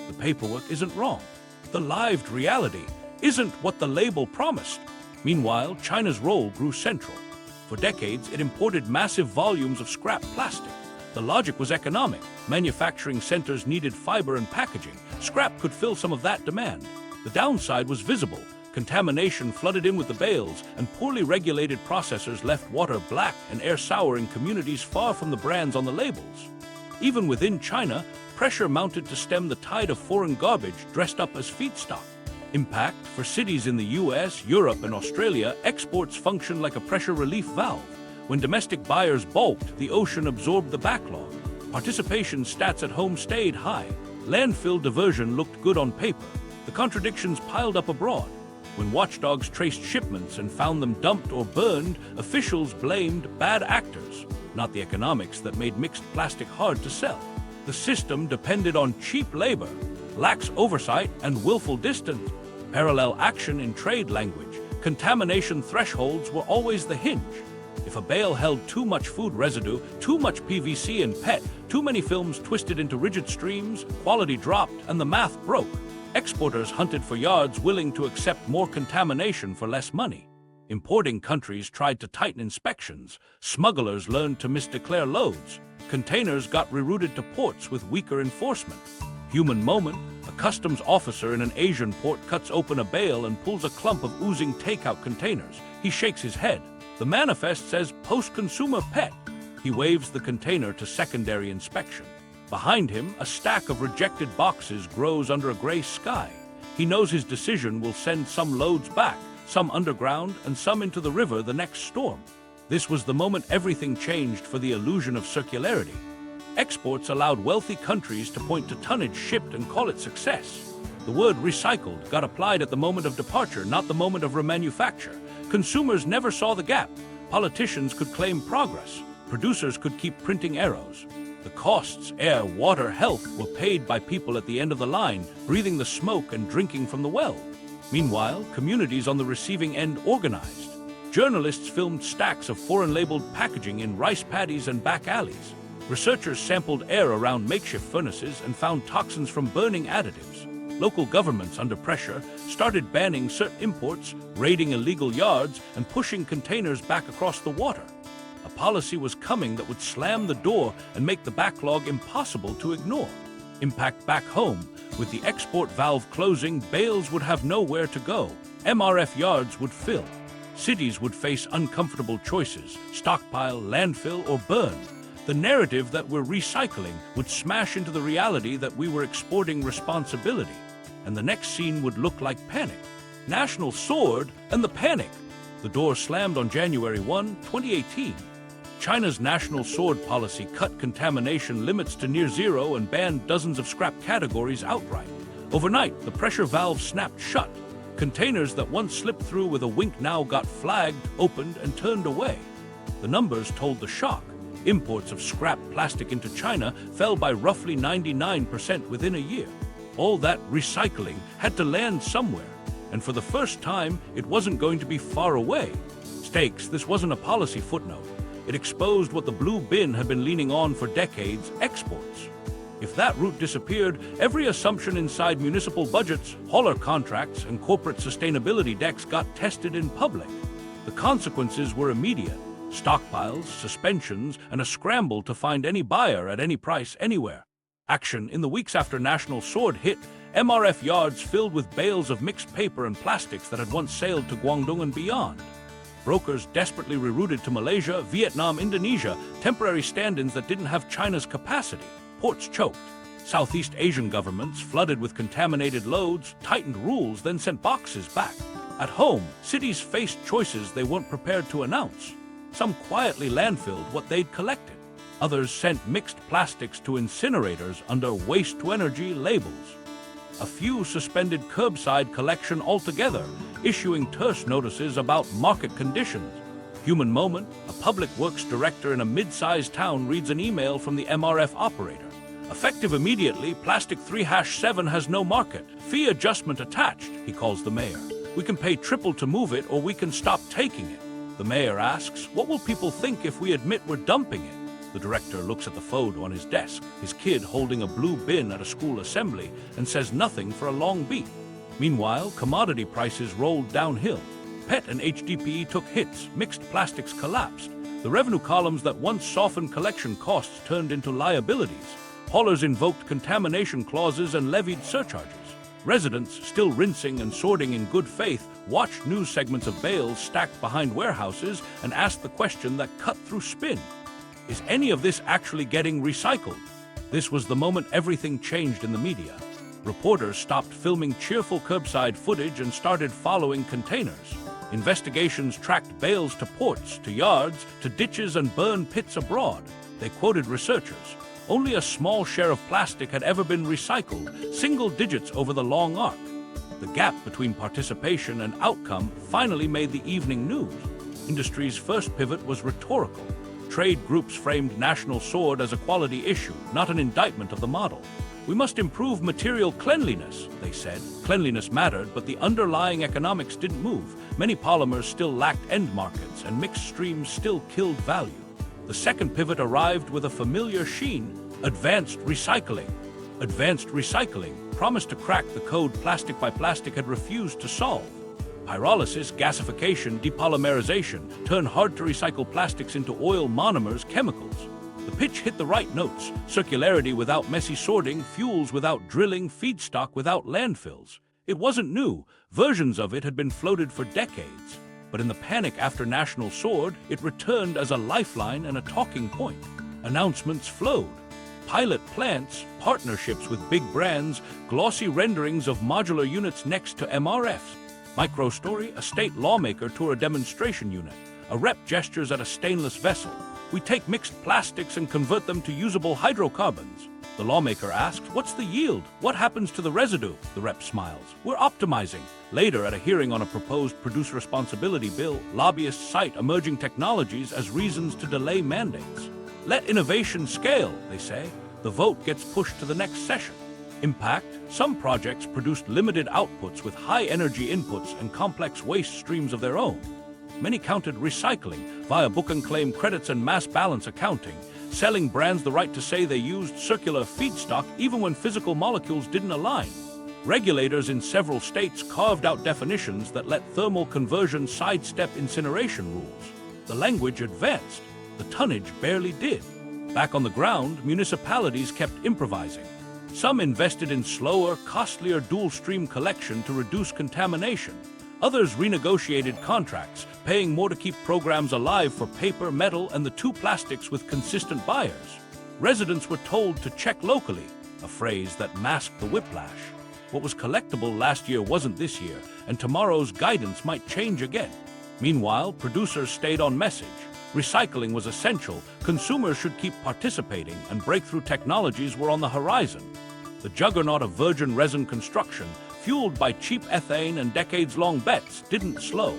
Speaker 1: The paperwork isn't wrong. The lived reality isn't what the label promised. Meanwhile, China's role grew central. For decades, it imported massive volumes of scrap plastic. The logic was economic. Manufacturing centers needed fiber and packaging. Scrap could fill some of that demand. The downside was visible. Contamination flooded in with the bales, and poorly regulated processors left water black and air sour in communities far from the brands on the labels. Even within China, pressure mounted to stem the tide of foreign garbage dressed up as feedstock. Impact for cities in the US, Europe, and Australia, exports functioned like a pressure relief valve. When domestic buyers balked, the ocean absorbed the backlog. Participation stats at home stayed high. Landfill diversion looked good on paper. The contradictions piled up abroad. When watchdogs traced shipments and found them dumped or burned, officials blamed bad actors, not the economics that made mixed plastic hard to sell. The system depended on cheap labor, lax oversight, and willful distance. Parallel action in trade language. Contamination thresholds were always the hinge. If a bale held too much food residue, too much PVC and PET, too many films twisted into rigid streams, quality dropped and the math broke. Exporters hunted for yards willing to accept more contamination for less money. Importing countries tried to tighten inspections. Smugglers learned to misdeclare loads. Containers got rerouted to ports with weaker enforcement. Human moment, a customs officer in an Asian port cuts open a bale and pulls a clump of oozing takeout containers. He shakes his head. The manifest says post-consumer PET. He waves the container to secondary inspection. Behind him, a stack of rejected boxes grows under a gray sky. He knows his decision will send some loads back, some underground, and some into the river the next storm. This was the moment everything changed for the illusion of circularity. Exports allowed wealthy countries to point to tonnage shipped and call it success. The word recycled got applied at the moment of departure, not the moment of remanufacture. Consumers never saw the gap. Politicians could claim progress. Producers could keep printing arrows. The costs, air, water, health, were paid by people at the end of the line, breathing the smoke and drinking from the well. Meanwhile, communities on the receiving end organized. Journalists filmed stacks of foreign-labeled packaging in rice paddies and back alleys. Researchers sampled air around makeshift furnaces and found toxins from burning additives. Local governments, under pressure, started banning certain imports, raiding illegal yards, and pushing containers back across the water. A policy was coming that would slam the door and make the backlog impossible to ignore. Impact back home. With the export valve closing, bales would have nowhere to go. MRF yards would fill. Cities would face uncomfortable choices: stockpile, landfill, or burn. The narrative that we're recycling would smash into the reality that we were exporting responsibility. And the next scene would look like panic. National sword and the panic. The door slammed on January 1, 2018. China's national sword policy cut contamination limits to near zero and banned dozens of scrap categories outright. Overnight, the pressure valve snapped shut. Containers that once slipped through with a wink now got flagged, opened, and turned away. The numbers told the shock. Imports of scrap plastic into China fell by roughly 99% within a year. All that recycling had to land somewhere, and for the first time, it wasn't going to be far away. Stakes, this wasn't a policy footnote. It exposed what the blue bin had been leaning on for decades: exports. If that route disappeared, every assumption inside municipal budgets, hauler contracts, and corporate sustainability decks got tested in public. The consequences were immediate: stockpiles, suspensions, and a scramble to find any buyer at any price anywhere. Action. In the weeks after National Sword hit, MRF yards filled with bales of mixed paper and plastics that had once sailed to Guangdong and beyond. Brokers desperately rerouted to Malaysia, Vietnam, Indonesia, temporary stand-ins that didn't have China's capacity. Ports choked. Southeast Asian governments, flooded with contaminated loads, tightened rules, then sent boxes back. At home, cities faced choices they weren't prepared to announce. Some quietly landfilled what they'd collected. Others sent mixed plastics to incinerators under waste-to-energy labels. A few suspended curbside collection altogether, issuing terse notices about market conditions. Human moment: a public works director in a mid-sized town reads an email from the MRF operator. Effective immediately, plastic 3-7 has no market. Fee adjustment attached, he calls the mayor. We can pay triple to move it, or we can stop taking it. The mayor asks, what will people think if we admit we're dumping it? The director looks at the photo on his desk, his kid holding a blue bin at a school assembly, and says nothing for a long beat. Meanwhile, commodity prices rolled downhill. PET and HDPE took hits, mixed plastics collapsed. The revenue columns that once softened collection costs turned into liabilities. Haulers invoked contamination clauses and levied surcharges. Residents, still rinsing and sorting in good faith, watched news segments of bales stacked behind warehouses and asked the question that cut through spin: is any of this actually getting recycled? This was the moment everything changed in the media. Reporters stopped filming cheerful curbside footage and started following containers. Investigations tracked bales to ports, to yards, to ditches and burn pits abroad. They quoted researchers. Only a small share of plastic had ever been recycled, single digits over the long arc. The gap between participation and outcome finally made the evening news. Industry's first pivot was rhetorical. Trade groups framed National Sword as a quality issue, not an indictment of the model. We must improve material cleanliness, they said. Cleanliness mattered, but the underlying economics didn't move. Many polymers still lacked end markets, and mixed streams still killed value. The second pivot arrived with a familiar sheen: advanced recycling. Advanced recycling promised to crack the code plastic by plastic had refused to solve. Pyrolysis, gasification, depolymerization turn hard-to-recycle plastics into oil monomers, chemicals. The pitch hit the right notes: circularity without messy sorting, fuels without drilling, feedstock without landfills. It wasn't new. Versions of it had been floated for decades. But in the panic after National Sword, it returned as a lifeline and a talking point. Announcements flowed. Pilot plants, partnerships with big brands, glossy renderings of modular units next to MRFs. Microstory: a state lawmaker tour a demonstration unit. A rep gestures at a stainless vessel. We take mixed plastics and convert them to usable hydrocarbons. The lawmaker asks, what's the yield? What happens to the residue? The rep smiles. We're optimizing. Later, at a hearing on a proposed producer responsibility bill, lobbyists cite emerging technologies as reasons to delay mandates. Let innovation scale, they say. The vote gets pushed to the next session. Impact: some projects produced limited outputs with high energy inputs and complex waste streams of their own. Many counted recycling via book and claim credits and mass balance accounting, selling brands the right to say they used circular feedstock even when physical molecules didn't align. Regulators in several states carved out definitions that let thermal conversion sidestep incineration rules. The language advanced. The tonnage barely did. Back on the ground, municipalities kept improvising. Some invested in slower, costlier dual-stream collection to reduce contamination. Others renegotiated contracts, paying more to keep programs alive for paper, metal, and the two plastics with consistent buyers. Residents were told to check locally, a phrase that masked the whiplash. What was collectible last year wasn't this year, and tomorrow's guidance might change again. Meanwhile, producers stayed on message. Recycling was essential, consumers should keep participating, and breakthrough technologies were on the horizon. The juggernaut of virgin resin construction, fueled by cheap ethane and decades-long bets, didn't slow.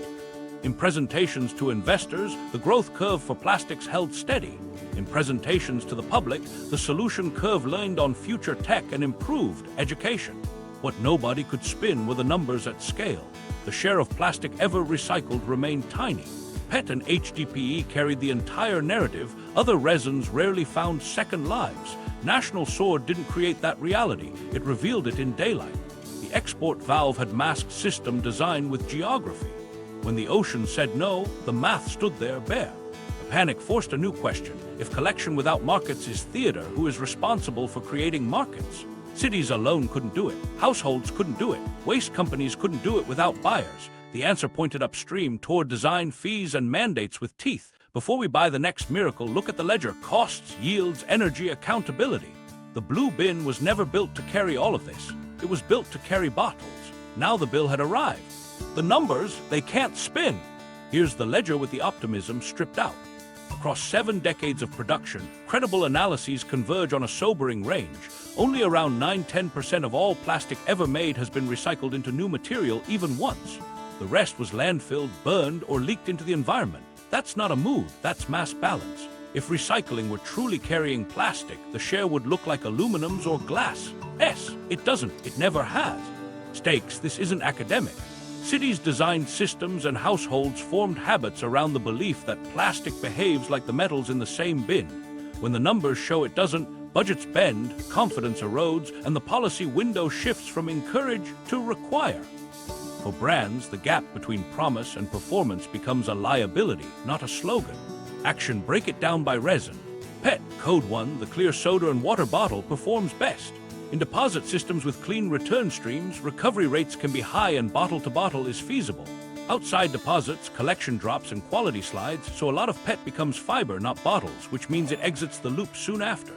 Speaker 1: In presentations to investors, the growth curve for plastics held steady. In presentations to the public, the solution curve leaned on future tech and improved education. What nobody could spin were the numbers at scale. The share of plastic ever recycled remained tiny. PET and HDPE carried the entire narrative. Other resins rarely found second lives. National Sword didn't create that reality. It revealed it in daylight. The export valve had masked system design with geography. When the ocean said no, the math stood there bare. The panic forced a new question. If collection without markets is theater, who is responsible for creating markets? Cities alone couldn't do it. Households couldn't do it. Waste companies couldn't do it without buyers. The answer pointed upstream toward design, fees, and mandates with teeth. Before we buy the next miracle, look at the ledger: costs, yields, energy, accountability. The blue bin was never built to carry all of this. It was built to carry bottles. Now the bill had arrived. The numbers, they can't spin. Here's the ledger with the optimism stripped out. Across 7 decades of production, credible analyses converge on a sobering range. Only around 9–10% of all plastic ever made has been recycled into new material even once. The rest was landfilled, burned, or leaked into the environment. That's not a mood, that's mass balance. If recycling were truly carrying plastic, the share would look like aluminum's or glass. It doesn't. It never has. Stakes, this isn't academic. Cities designed systems and households formed habits around the belief that plastic behaves like the metals in the same bin. When the numbers show it doesn't, budgets bend, confidence erodes, and the policy window shifts from encourage to require. For brands, the gap between promise and performance becomes a liability, not a slogan. Action: break it down by resin. PET, Code 1, the clear soda and water bottle, performs best. In deposit systems with clean return streams, recovery rates can be high and bottle-to-bottle is feasible. Outside deposits, collection drops and quality slides, so a lot of PET becomes fiber, not bottles, which means it exits the loop soon after.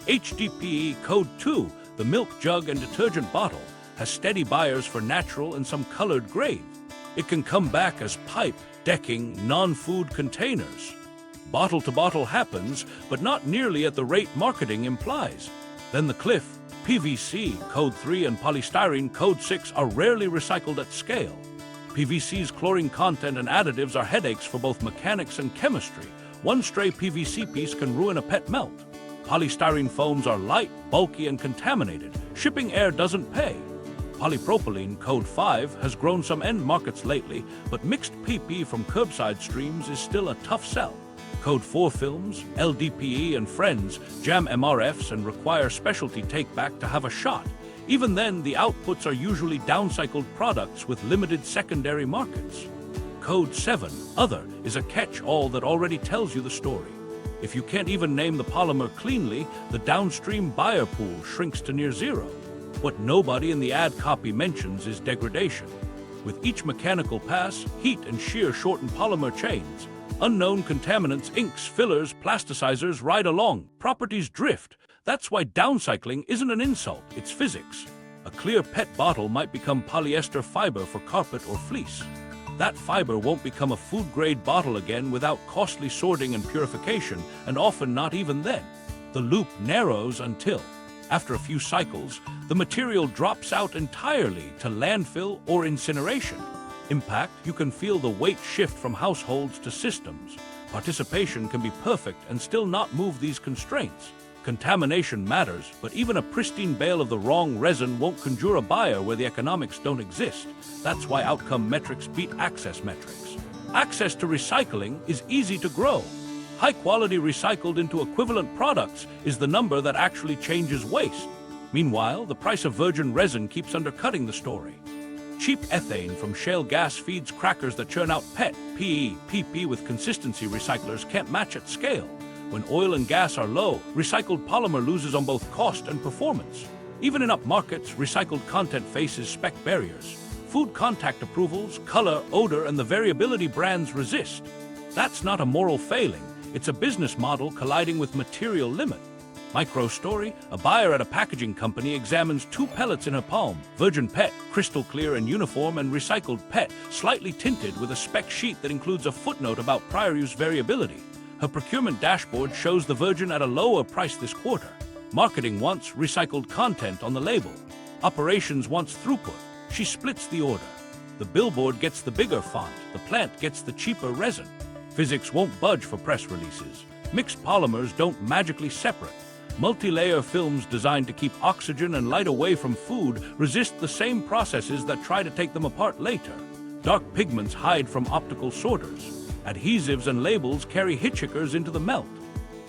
Speaker 1: HDPE Code 2, the milk jug and detergent bottle, has steady buyers for natural and some colored grades. It can come back as pipe, decking, non-food containers. Bottle-to-bottle happens, but not nearly at the rate marketing implies. Then the cliff. PVC, Code 3, and polystyrene, Code 6, are rarely recycled at scale. PVC's chlorine content and additives are headaches for both mechanics and chemistry. One stray PVC piece can ruin a PET melt. Polystyrene foams are light, bulky, and contaminated. Shipping air doesn't pay. Polypropylene, Code 5, has grown some end markets lately, but mixed PP from curbside streams is still a tough sell. Code 4 films, LDPE, and friends jam MRFs and require specialty take-back to have a shot. Even then, the outputs are usually downcycled products with limited secondary markets. Code 7, Other, is a catch-all that already tells you the story. If you can't even name the polymer cleanly, the downstream buyer pool shrinks to near zero. What nobody in the ad copy mentions is degradation. With each mechanical pass, heat and shear shorten polymer chains. Unknown contaminants, inks, fillers, plasticizers ride along. Properties drift. That's why downcycling isn't an insult, it's physics. A clear PET bottle might become polyester fiber for carpet or fleece. That fiber won't become a food-grade bottle again without costly sorting and purification, and often not even then. The loop narrows until, after a few cycles, the material drops out entirely to landfill or incineration. Impact: you can feel the weight shift from households to systems. Participation can be perfect and still not move these constraints. Contamination matters, but even a pristine bale of the wrong resin won't conjure a buyer where the economics don't exist. That's why outcome metrics beat access metrics. Access to recycling is easy to grow. High quality recycled into equivalent products is the number that actually changes waste. Meanwhile, the price of virgin resin keeps undercutting the story. Cheap ethane from shale gas feeds crackers that churn out PET, PE, PP with consistency recyclers can't match at scale. When oil and gas are low, recycled polymer loses on both cost and performance. Even in up markets, recycled content faces spec barriers. Food contact approvals, color, odor, and the variability brands resist. That's not a moral failing, it's a business model colliding with material limit. Micro story, a buyer at a packaging company examines 2 pellets in her palm, virgin PET, crystal clear and uniform, and recycled PET, slightly tinted with a spec sheet that includes a footnote about prior use variability. Her procurement dashboard shows the virgin at a lower price this quarter. Marketing wants recycled content on the label. Operations wants throughput. She splits the order. The billboard gets the bigger font, the plant gets the cheaper resin. Physics won't budge for press releases. Mixed polymers don't magically separate. Multi-layer films designed to keep oxygen and light away from food resist the same processes that try to take them apart later. Dark pigments hide from optical sorters. Adhesives and labels carry hitchhikers into the melt.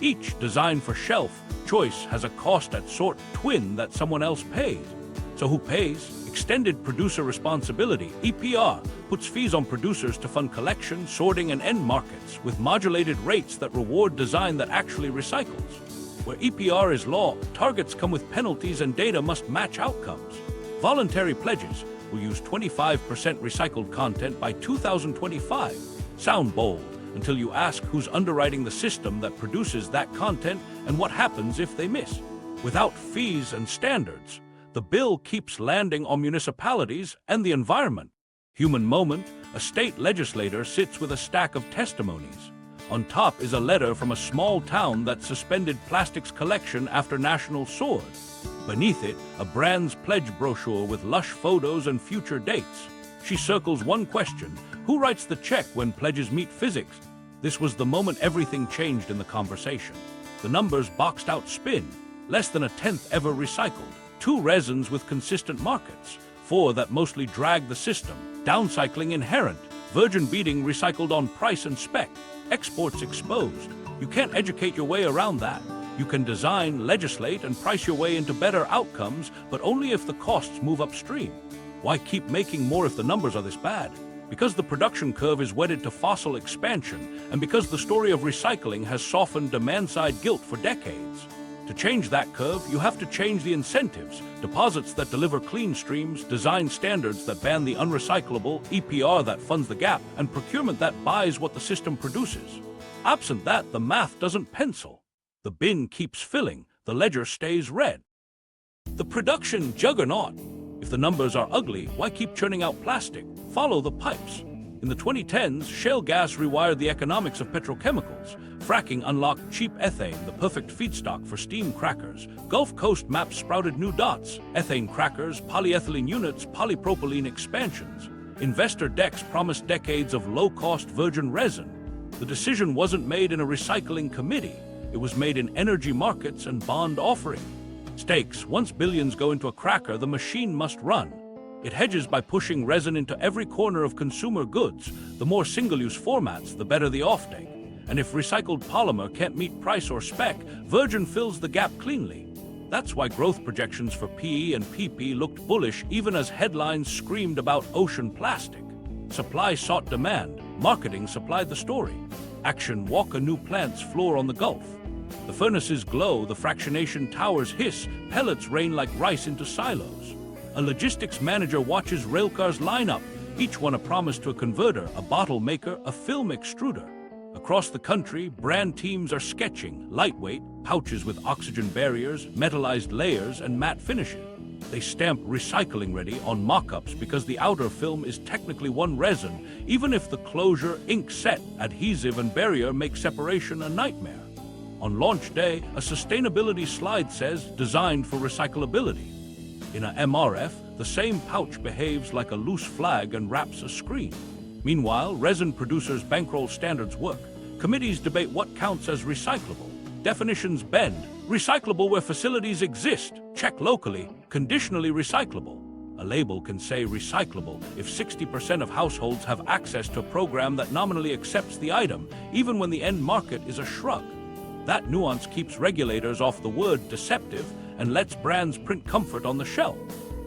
Speaker 1: Each designed for shelf choice has a cost at sort twin that someone else pays. So who pays? Extended Producer Responsibility, EPR, puts fees on producers to fund collection, sorting, and end markets with modulated rates that reward design that actually recycles. Where EPR is law, targets come with penalties and data must match outcomes. Voluntary pledges will use 25% recycled content by 2025. Sound bold until you ask who's underwriting the system that produces that content and what happens if they miss. Without fees and standards, the bill keeps landing on municipalities and the environment. Human moment, a state legislator sits with a stack of testimonies. On top is a letter from a small town that suspended plastics collection after national soared. Beneath it, a brand's pledge brochure with lush photos and future dates. She circles one question: who writes the check when pledges meet physics? This was the moment everything changed in the conversation. The numbers boxed out spin. Less than a tenth ever recycled. 2 resins with consistent markets. 4 that mostly drag the system. Downcycling inherent. Virgin beating recycled on price and spec. Exports exposed. You can't educate your way around that. You can design, legislate, and price your way into better outcomes, but only if the costs move upstream. Why keep making more if the numbers are this bad? Because the production curve is wedded to fossil expansion, and because the story of recycling has softened demand-side guilt for decades. To change that curve, you have to change the incentives, deposits that deliver clean streams, design standards that ban the unrecyclable, EPR that funds the gap, and procurement that buys what the system produces. Absent that, the math doesn't pencil. The bin keeps filling, the ledger stays red. The production juggernaut. If the numbers are ugly, why keep churning out plastic? Follow the pipes. In the 2010s, shale gas rewired the economics of petrochemicals. Fracking unlocked cheap ethane, the perfect feedstock for steam crackers. Gulf Coast maps sprouted new dots: ethane crackers, polyethylene units, polypropylene expansions. Investor decks promised decades of low-cost virgin resin. The decision wasn't made in a recycling committee. It was made in energy markets and bond offering. Stakes: once billions go into a cracker, the machine must run. It hedges by pushing resin into every corner of consumer goods. The more single-use formats, the better the offtake. And if recycled polymer can't meet price or spec, virgin fills the gap cleanly. That's why growth projections for PE and PP looked bullish even as headlines screamed about ocean plastic. Supply sought demand. Marketing supplied the story. Action: walk a new plant's floor on the Gulf. The furnaces glow, the fractionation towers hiss, pellets rain like rice into silos. A logistics manager watches railcars line up, each one a promise to a converter, a bottle maker, a film extruder. Across the country, brand teams are sketching: lightweight, pouches with oxygen barriers, metallized layers, and matte finishes. They stamp recycling ready on mock-ups because the outer film is technically one resin, even if the closure, ink set, adhesive, and barrier make separation a nightmare. On launch day, a sustainability slide says, designed for recyclability. In a MRF, the same pouch behaves like a loose flag and wraps a screen. Meanwhile, resin producers bankroll standards work. Committees debate what counts as recyclable. Definitions bend. Recyclable where facilities exist. Check locally. Conditionally recyclable. A label can say recyclable if 60% of households have access to a program that nominally accepts the item, even when the end market is a shrug. That nuance keeps regulators off the word deceptive and lets brands print comfort on the shelf.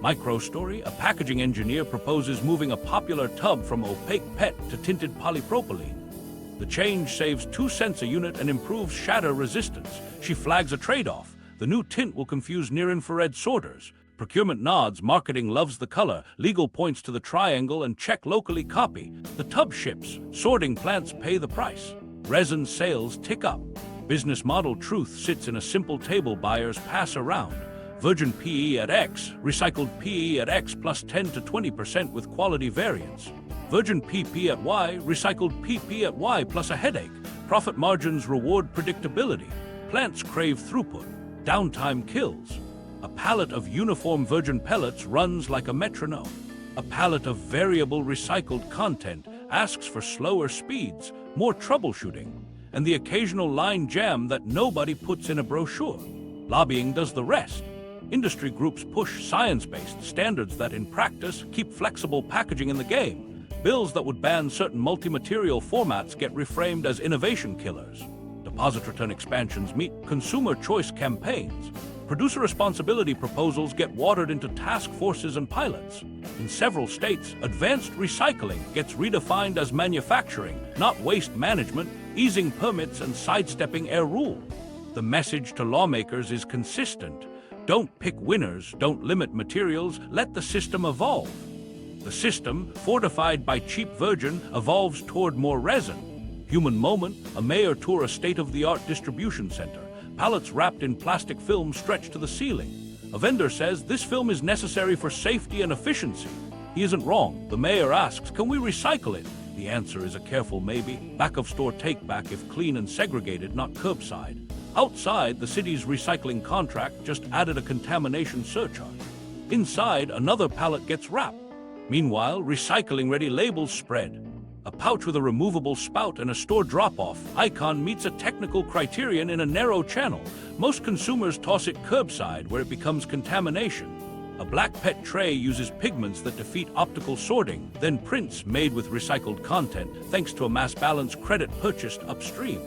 Speaker 1: Microstory, a packaging engineer, proposes moving a popular tub from opaque PET to tinted polypropylene. The change saves 2 cents a unit and improves shatter resistance. She flags a trade-off. The new tint will confuse near-infrared sorters. Procurement nods, marketing loves the color, legal points to the triangle, and check locally copy. The tub ships, sorting plants pay the price. Resin sales tick up. Business model truth sits in a simple table buyers pass around. Virgin PE at X, recycled PE at X plus 10 to 20% with quality variance. Virgin PP at Y, recycled PP at Y plus a headache. Profit margins reward predictability. Plants crave throughput. Downtime kills. A pallet of uniform virgin pellets runs like a metronome. A pallet of variable recycled content asks for slower speeds, more troubleshooting, and the occasional line jam that nobody puts in a brochure. Lobbying does the rest. Industry groups push science-based standards that, in practice, keep flexible packaging in the game. Bills that would ban certain multi-material formats get reframed as innovation killers. Deposit return expansions meet consumer choice campaigns. Producer responsibility proposals get watered into task forces and pilots. In several states, advanced recycling gets redefined as manufacturing, not waste management, easing permits and sidestepping air rule. The message to lawmakers is consistent. Don't pick winners, don't limit materials, let the system evolve. The system, fortified by cheap virgin, evolves toward more resin. Human moment, a mayor tour a state-of-the-art distribution center. Pallets wrapped in plastic film stretch to the ceiling. A vendor says this film is necessary for safety and efficiency. He isn't wrong. The mayor asks, can we recycle it? The answer is a careful maybe. Back-of-store take-back if clean and segregated, not curbside. Outside, the city's recycling contract just added a contamination surcharge. Inside, another pallet gets wrapped. Meanwhile, recycling-ready labels spread. A pouch with a removable spout and a store drop-off icon meets a technical criterion in a narrow channel. Most consumers toss it curbside, where it becomes contamination. A black PET tray uses pigments that defeat optical sorting, then prints made with recycled content, thanks to a mass balance credit purchased upstream.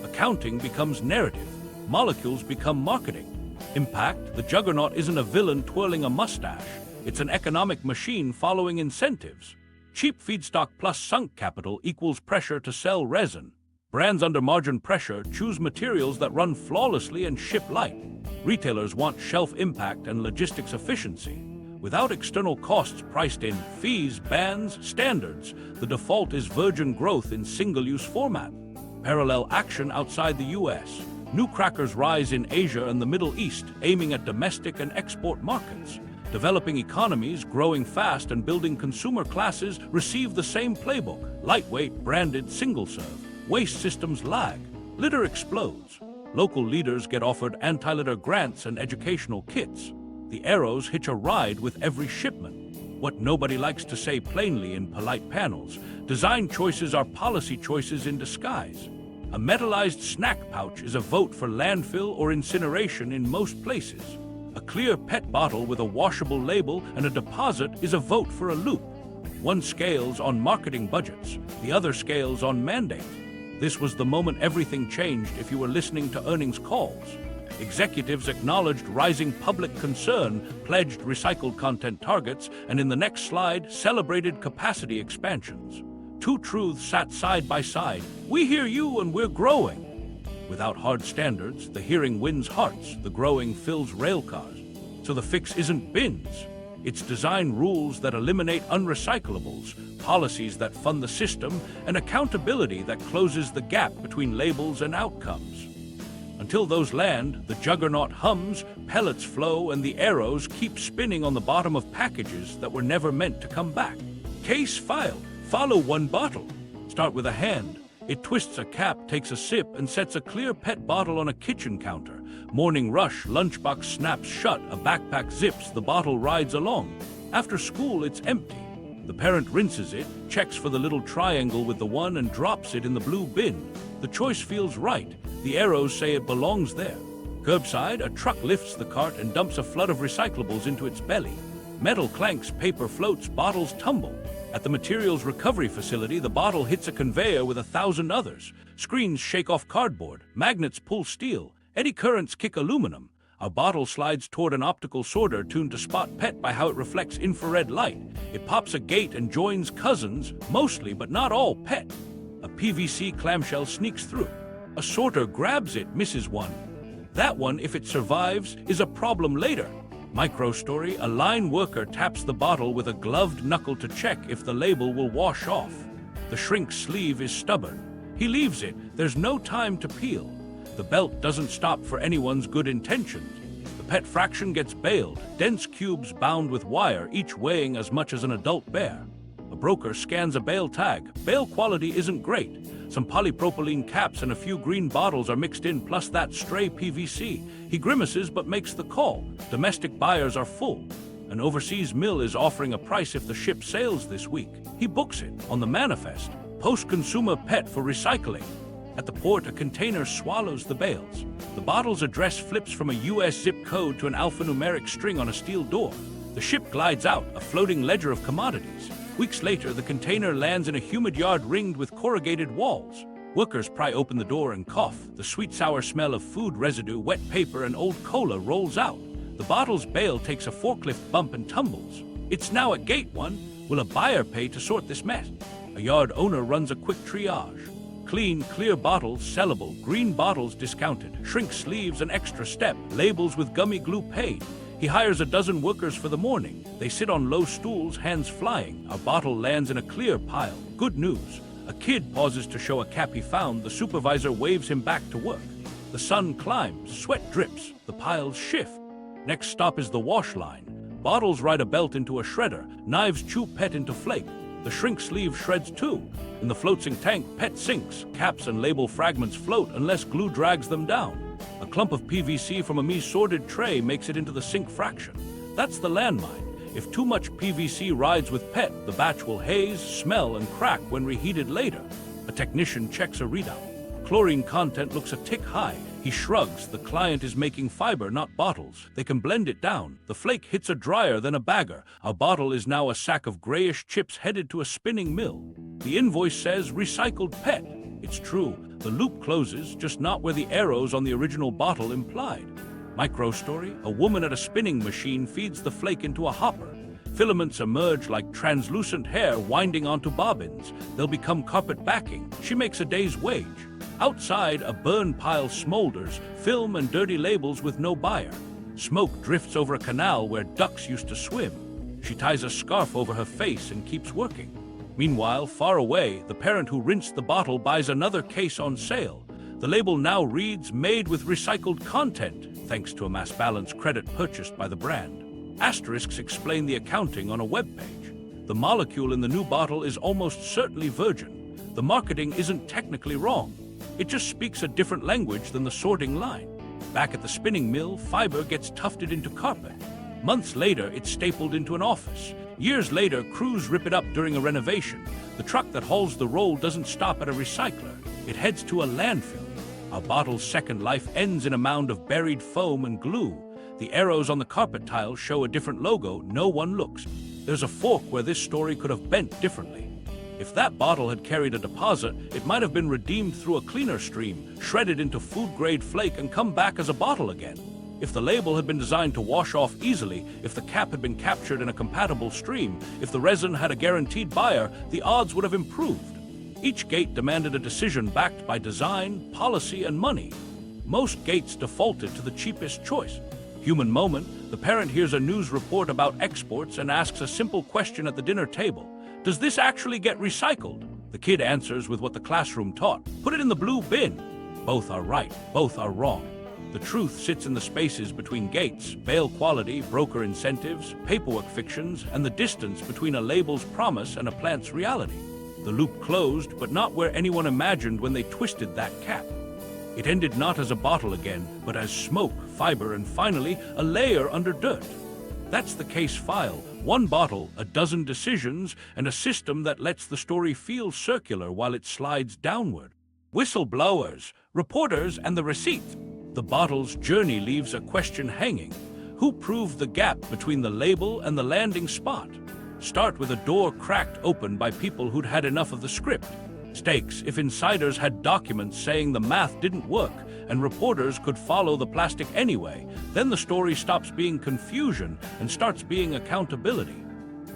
Speaker 1: Accounting becomes narrative. Molecules become marketing. Impact, the juggernaut isn't a villain twirling a mustache. It's an economic machine following incentives. Cheap feedstock plus sunk capital equals pressure to sell resin. Brands under margin pressure choose materials that run flawlessly and ship light. Retailers want shelf impact and logistics efficiency. Without external costs priced in, fees, bans, standards, the default is virgin growth in single-use format. Parallel action outside the U.S. New crackers rise in Asia and the Middle East, aiming at domestic and export markets. Developing economies, growing fast and building consumer classes receive the same playbook. Lightweight, branded, single-serve. Waste systems lag. Litter explodes. Local leaders get offered anti-litter grants and educational kits. The arrows hitch a ride with every shipment. What nobody likes to say plainly in polite panels, design choices are policy choices in disguise. A metallized snack pouch is a vote for landfill or incineration in most places. A clear PET bottle with a washable label and a deposit is a vote for a loop. One scales on marketing budgets, the other scales on mandate. This was the moment everything changed if you were listening to earnings calls. Executives acknowledged rising public concern, pledged recycled content targets, and in the next slide, celebrated capacity expansions. Two truths sat side by side. We hear you and we're growing. Without hard standards, the hearing wins hearts, the growing fills railcars. So the fix isn't bins. It's design rules that eliminate unrecyclables, policies that fund the system, and accountability that closes the gap between labels and outcomes. Until those land, the juggernaut hums, pellets flow, and the arrows keep spinning on the bottom of packages that were never meant to come back. Case filed. Follow one bottle. Start with a hand. It twists a cap, takes a sip, and sets a clear PET bottle on a kitchen counter. Morning rush, lunchbox snaps shut, a backpack zips, the bottle rides along. After school, it's empty. The parent rinses it, checks for the little triangle with the one, and drops it in the blue bin. The choice feels right. The arrows say it belongs there. Curbside, a truck lifts the cart and dumps a flood of recyclables into its belly. Metal clanks, paper floats, bottles tumble. At the materials recovery facility, the bottle hits a conveyor with 1,000 others. Screens shake off cardboard, magnets pull steel, eddy currents kick aluminum. Our bottle slides toward an optical sorter tuned to spot PET by how it reflects infrared light. It pops a gate and joins cousins, mostly but not all PET. A PVC clamshell sneaks through. A sorter grabs it, misses one. That one, if it survives, is a problem later. Micro-story, a line worker taps the bottle with a gloved knuckle to check if the label will wash off. The shrink sleeve is stubborn. He leaves it. There's no time to peel. The belt doesn't stop for anyone's good intentions. The PET fraction gets baled, dense cubes bound with wire, each weighing as much as an adult bear. A broker scans a bale tag. Bale quality isn't great. Some polypropylene caps and a few green bottles are mixed in, plus that stray PVC. He grimaces but makes the call. Domestic buyers are full. An overseas mill is offering a price if the ship sails this week. He books it on the manifest. Post-consumer PET for recycling. At the port, a container swallows the bales. The bottle's address flips from a US zip code to an alphanumeric string on a steel door. The ship glides out, a floating ledger of commodities. Weeks later, the container lands in a humid yard ringed with corrugated walls. Workers pry open the door and cough. The sweet-sour smell of food residue, wet paper, and old cola rolls out. The bottle's bale takes a forklift bump and tumbles. It's now at gate 1. Will a buyer pay to sort this mess? A yard owner runs a quick triage. Clean, clear bottles, sellable. Green bottles, discounted. Shrink sleeves, an extra step. Labels with gummy glue, paid. He hires a dozen workers for the morning. They sit on low stools, hands flying. Our bottle lands in a clear pile. Good news. A kid pauses to show a cap he found. The supervisor waves him back to work. The sun climbs. Sweat drips. The piles shift. Next stop is the wash line. Bottles ride a belt into a shredder. Knives chew PET into flake. The shrink sleeve shreds too. In the floating tank, PET sinks. Caps and label fragments float unless glue drags them down. A clump of PVC from a mis-sorted tray makes it into the sink fraction. That's the landmine. If too much PVC rides with PET, the batch will haze, smell, and crack when reheated later. A technician checks a readout. Chlorine content looks a tick high. He shrugs. The client is making fiber, not bottles. They can blend it down. The flake hits a dryer, then a bagger. Our bottle is now a sack of grayish chips headed to a spinning mill. The invoice says recycled PET. It's true. The loop closes, just not where the arrows on the original bottle implied. Micro-story, a woman at a spinning machine feeds the flake into a hopper. Filaments emerge like translucent hair winding onto bobbins. They'll become carpet backing. She makes a day's wage. Outside, a burn pile smolders, film and dirty labels with no buyer. Smoke drifts over a canal where ducks used to swim. She ties a scarf over her face and keeps working. Meanwhile, far away, the parent who rinsed the bottle buys another case on sale. The label now reads, made with recycled content, thanks to a mass balance credit purchased by the brand. Asterisks explain the accounting on a web page. The molecule in the new bottle is almost certainly virgin. The marketing isn't technically wrong. It just speaks a different language than the sorting line. Back at the spinning mill, fiber gets tufted into carpet. Months later, it's stapled into an office. Years later, crews rip it up during a renovation. The truck that hauls the roll doesn't stop at a recycler. It heads to a landfill. Our bottle's second life ends in a mound of buried foam and glue. The arrows on the carpet tiles show a different logo. No one looks. There's a fork where this story could have bent differently. If that bottle had carried a deposit, it might have been redeemed through a cleaner stream, shredded into food-grade flake and come back as a bottle again. If the label had been designed to wash off easily, if the cap had been captured in a compatible stream, if the resin had a guaranteed buyer, the odds would have improved. Each gate demanded a decision backed by design, policy, and money. Most gates defaulted to the cheapest choice. Human moment, the parent hears a news report about exports and asks a simple question at the dinner table. Does this actually get recycled? The kid answers with what the classroom taught. Put it in the blue bin. Both are right, both are wrong. The truth sits in the spaces between gates, bale quality, broker incentives, paperwork fictions, and the distance between a label's promise and a plant's reality. The loop closed, but not where anyone imagined when they twisted that cap. It ended not as a bottle again, but as smoke, fiber, and finally, a layer under dirt. That's the case file. One bottle, a dozen decisions, and a system that lets the story feel circular while it slides downward. Whistleblowers, reporters, and the receipts. The bottle's journey leaves a question hanging. Who proved the gap between the label and the landing spot? Start with a door cracked open by people who'd had enough of the script. Stakes: if insiders had documents saying the math didn't work and reporters could follow the plastic anyway, then the story stops being confusion and starts being accountability.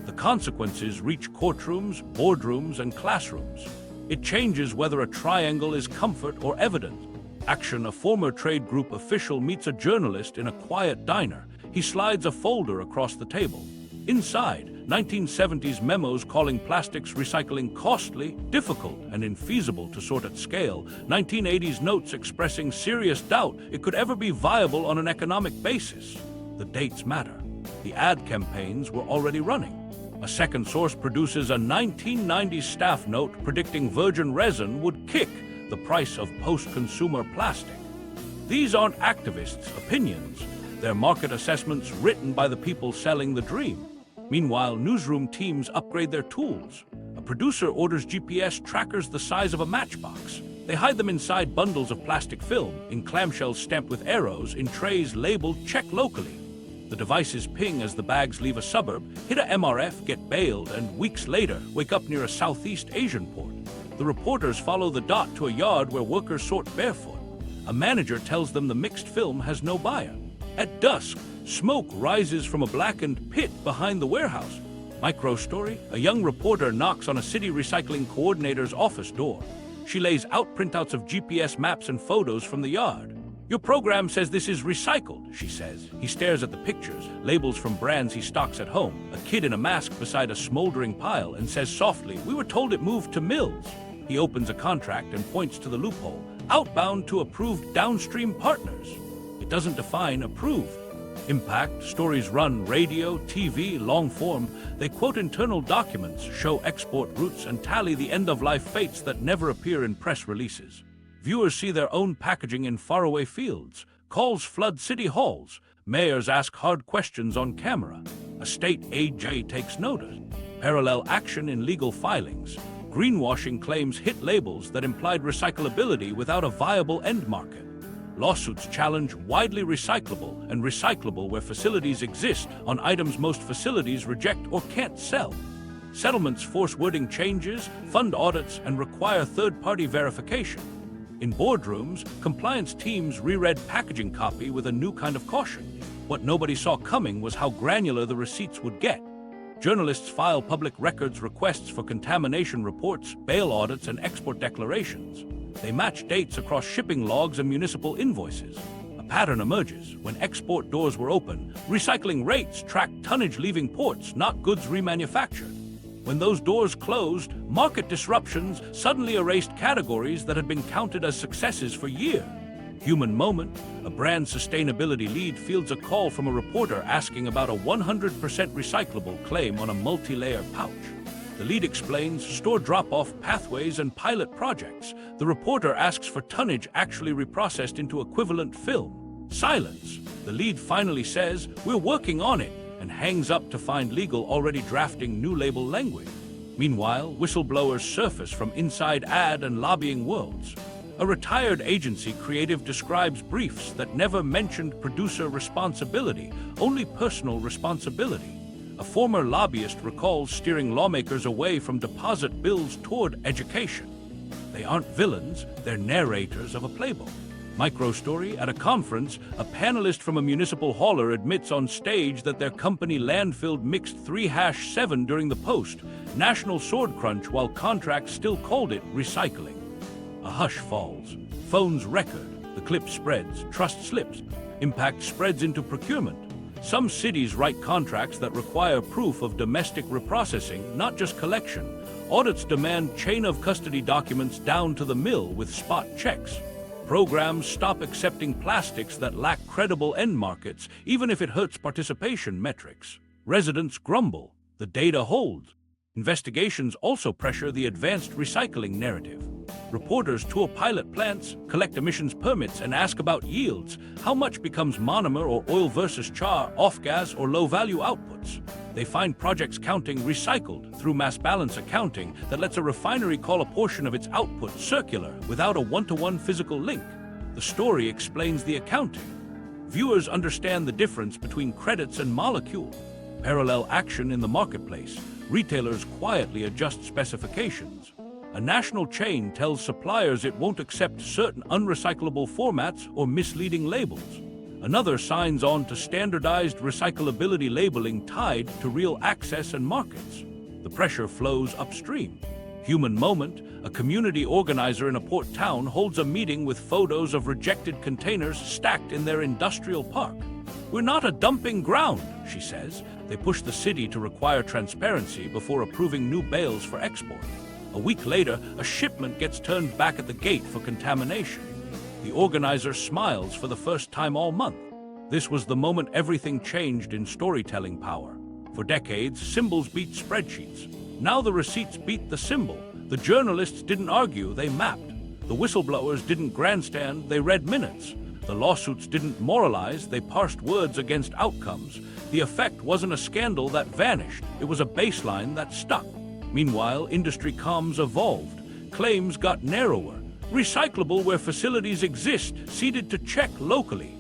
Speaker 1: The consequences reach courtrooms, boardrooms, and classrooms. It changes whether a triangle is comfort or evidence. Action: a former trade group official meets a journalist in a quiet diner. He slides a folder across the table. Inside, 1970s memos calling plastics recycling costly, difficult, and infeasible to sort at scale. 1980s notes expressing serious doubt it could ever be viable on an economic basis. The dates matter. The ad campaigns were already running. A second source produces a 1990s staff note predicting virgin resin would kick the price of post-consumer plastic. These aren't activists' opinions. They're market assessments written by the people selling the dream. Meanwhile, newsroom teams upgrade their tools. A producer orders GPS trackers the size of a matchbox. They hide them inside bundles of plastic film, in clamshells stamped with arrows, in trays labeled "check locally." The devices ping as the bags leave a suburb, hit a MRF, get bailed, and weeks later wake up near a Southeast Asian port. The reporters follow the dot to a yard where workers sort barefoot. A manager tells them the mixed film has no buyer. At dusk, smoke rises from a blackened pit behind the warehouse. Micro-story: a young reporter knocks on a city recycling coordinator's office door. She lays out printouts of GPS maps and photos from the yard. "Your program says this is recycled," she says. He stares at the pictures, labels from brands he stocks at home, a kid in a mask beside a smoldering pile, and says softly, "We were told it moved to mills." He opens a contract and points to the loophole: outbound to approved downstream partners. It doesn't define approved. Impact: stories run radio, TV, long form. They quote internal documents, show export routes, and tally the end-of-life fates that never appear in press releases. Viewers see their own packaging in faraway fields. Calls flood city halls. Mayors ask hard questions on camera. A state AJ takes notice. Parallel action in legal filings. Greenwashing claims hit labels that implied recyclability without a viable end market. Lawsuits challenge widely recyclable and recyclable where facilities exist on items most facilities reject or can't sell. Settlements force wording changes, fund audits, and require third-party verification. In boardrooms, compliance teams reread packaging copy with a new kind of caution. What nobody saw coming was how granular the receipts would get. Journalists file public records requests for contamination reports, bail audits, and export declarations. They match dates across shipping logs and municipal invoices. A pattern emerges. When export doors were open, recycling rates tracked tonnage leaving ports, not goods remanufactured. When those doors closed, market disruptions suddenly erased categories that had been counted as successes for years. Human moment: a brand sustainability lead fields a call from a reporter asking about a 100% recyclable claim on a multi-layer pouch. The lead explains store drop-off pathways and pilot projects. The reporter asks for tonnage actually reprocessed into equivalent film. Silence. The lead finally says, "We're working on it," and hangs up to find legal already drafting new label language. Meanwhile, whistleblowers surface from inside ad and lobbying worlds. A retired agency creative describes briefs that never mentioned producer responsibility, only personal responsibility. A former lobbyist recalls steering lawmakers away from deposit bills toward education. They aren't villains, they're narrators of a playbook. Micro-story: at a conference, a panelist from a municipal hauler admits on stage that their company Landfill mixed 3-7 during the post. National sword crunch while contracts still called it recycling. A hush falls. Phones record. The clip spreads. Trust slips. Impact spreads into procurement. Some cities write contracts that require proof of domestic reprocessing, not just collection. Audits demand chain of custody documents down to the mill with spot checks. Programs stop accepting plastics that lack credible end markets, even if it hurts participation metrics. Residents grumble. The data holds. Investigations also pressure the advanced recycling narrative. Reporters tour pilot plants, collect emissions permits, and ask about yields. How much becomes monomer or oil versus char, off-gas or low-value outputs? They find projects counting recycled through mass balance accounting that lets a refinery call a portion of its output circular without a one-to-one physical link. The story explains the accounting. Viewers understand the difference between credits and molecule. Parallel action in the marketplace. Retailers quietly adjust specifications. A national chain tells suppliers it won't accept certain unrecyclable formats or misleading labels. Another signs on to standardized recyclability labeling tied to real access and markets. The pressure flows upstream. Human Moment, a community organizer in a port town, holds a meeting with photos of rejected containers stacked in their industrial park. "We're not a dumping ground," she says. They push the city to require transparency before approving new bales for export. A week later, a shipment gets turned back at the gate for contamination. The organizer smiles for the first time all month. This was the moment everything changed in storytelling power. For decades, symbols beat spreadsheets. Now the receipts beat the symbol. The journalists didn't argue, they mapped. The whistleblowers didn't grandstand, they read minutes. The lawsuits didn't moralize, they parsed words against outcomes. The effect wasn't a scandal that vanished, it was a baseline that stuck. Meanwhile, industry comms evolved. Claims got narrower. Recyclable where facilities exist, seeded to check locally.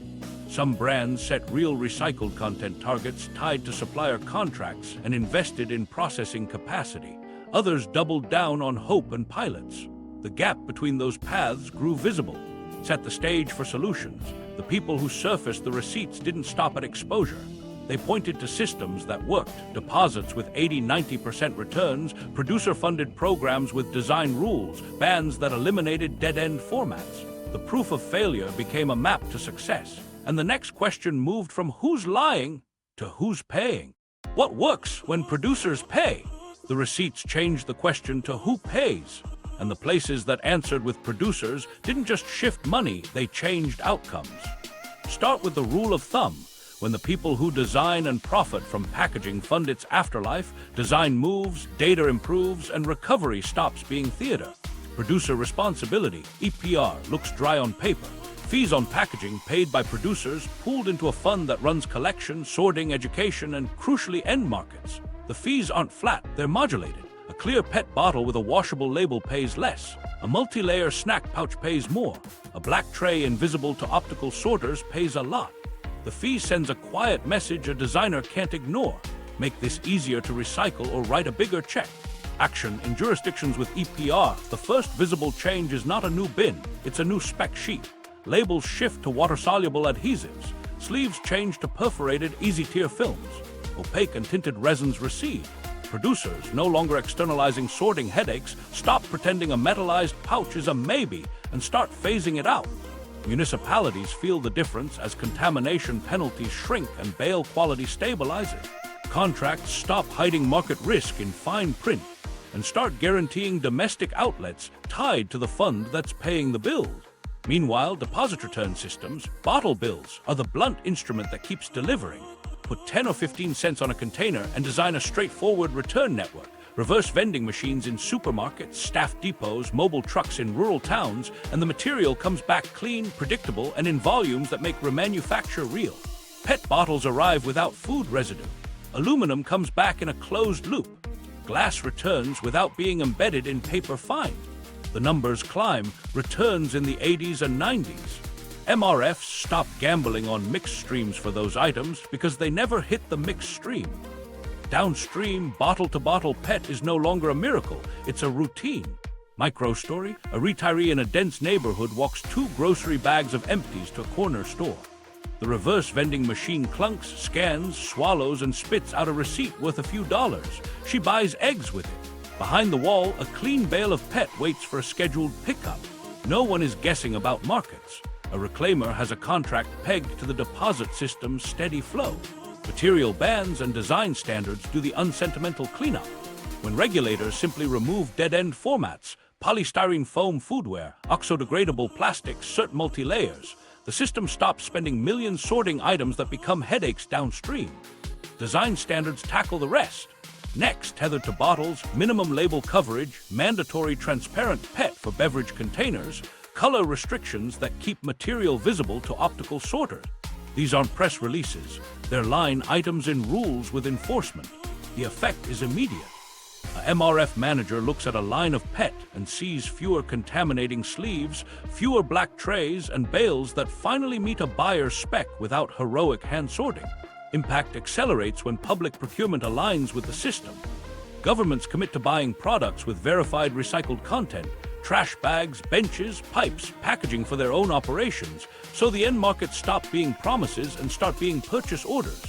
Speaker 1: Some brands set real recycled content targets tied to supplier contracts and invested in processing capacity. Others doubled down on hope and pilots. The gap between those paths grew visible, set the stage for solutions. The people who surfaced the receipts didn't stop at exposure. They pointed to systems that worked, deposits with 80–90% returns, producer-funded programs with design rules, bans that eliminated dead-end formats. The proof of failure became a map to success. And the next question moved from who's lying to who's paying. What works when producers pay? The receipts changed the question to who pays. And the places that answered with producers didn't just shift money, they changed outcomes. Start with the rule of thumb. When the people who design and profit from packaging fund its afterlife, design moves, data improves, and recovery stops being theater. Producer responsibility, EPR, looks dry on paper. Fees on packaging paid by producers pooled into a fund that runs collection, sorting, education, and crucially end markets. The fees aren't flat, they're modulated. A clear PET bottle with a washable label pays less. A multi-layer snack pouch pays more. A black tray invisible to optical sorters pays a lot. The fee sends a quiet message a designer can't ignore. Make this easier to recycle or write a bigger check. Action in jurisdictions with EPR, the first visible change is not a new bin, it's a new spec sheet. Labels shift to water-soluble adhesives. Sleeves change to perforated, easy-tear films. Opaque and tinted resins recede. Producers, no longer externalizing sorting headaches, stop pretending a metallized pouch is a maybe and start phasing it out. Municipalities feel the difference as contamination penalties shrink and bale quality stabilizes. Contracts stop hiding market risk in fine print and start guaranteeing domestic outlets tied to the fund that's paying the bills. Meanwhile, deposit return systems, bottle bills, are the blunt instrument that keeps delivering. Put 10 or 15 cents on a container and design a straightforward return network. Reverse vending machines in supermarkets, staff depots, mobile trucks in rural towns, and the material comes back clean, predictable, and in volumes that make remanufacture real. PET bottles arrive without food residue. Aluminum comes back in a closed loop. Glass returns without being embedded in paper fine. The numbers climb, returns in the 80s and 90s. MRFs stopped gambling on mixed streams for those items because they never hit the mixed stream. Downstream, bottle-to-bottle PET is no longer a miracle, it's a routine. Micro story, a retiree in a dense neighborhood walks 2 grocery bags of empties to a corner store. The reverse vending machine clunks, scans, swallows, and spits out a receipt worth a few dollars. She buys eggs with it. Behind the wall, a clean bale of PET waits for a scheduled pickup. No one is guessing about markets. A reclaimer has a contract pegged to the deposit system's steady flow. Material bans and design standards do the unsentimental cleanup. When regulators simply remove dead-end formats, polystyrene foam foodware, oxo-degradable plastics, certain multi-layers, the system stops spending millions sorting items that become headaches downstream. Design standards tackle the rest. Next, tethered to bottles, minimum label coverage, mandatory transparent PET for beverage containers, color restrictions that keep material visible to optical sorters. These aren't press releases. They're line items in rules with enforcement. The effect is immediate. A MRF manager looks at a line of PET and sees fewer contaminating sleeves, fewer black trays, and bales that finally meet a buyer's spec without heroic hand sorting. Impact accelerates when public procurement aligns with the system. Governments commit to buying products with verified recycled content, trash bags, benches, pipes, packaging for their own operations, so the end markets stop being promises and start being purchase orders.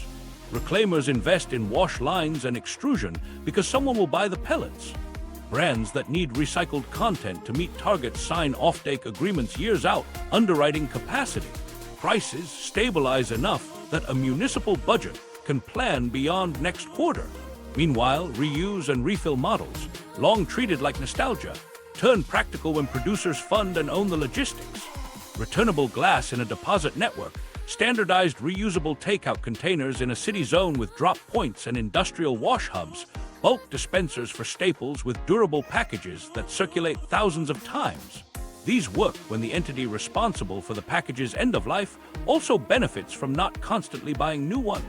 Speaker 1: Reclaimers invest in wash lines and extrusion because someone will buy the pellets. Brands that need recycled content to meet targets sign offtake agreements years out, underwriting capacity. Prices stabilize enough that a municipal budget can plan beyond next quarter. Meanwhile, reuse and refill models, long treated like nostalgia, turn practical when producers fund and own the logistics. Returnable glass in a deposit network, standardized reusable takeout containers in a city zone with drop points and industrial wash hubs, bulk dispensers for staples with durable packages that circulate thousands of times. These work when the entity responsible for the package's end of life also benefits from not constantly buying new ones.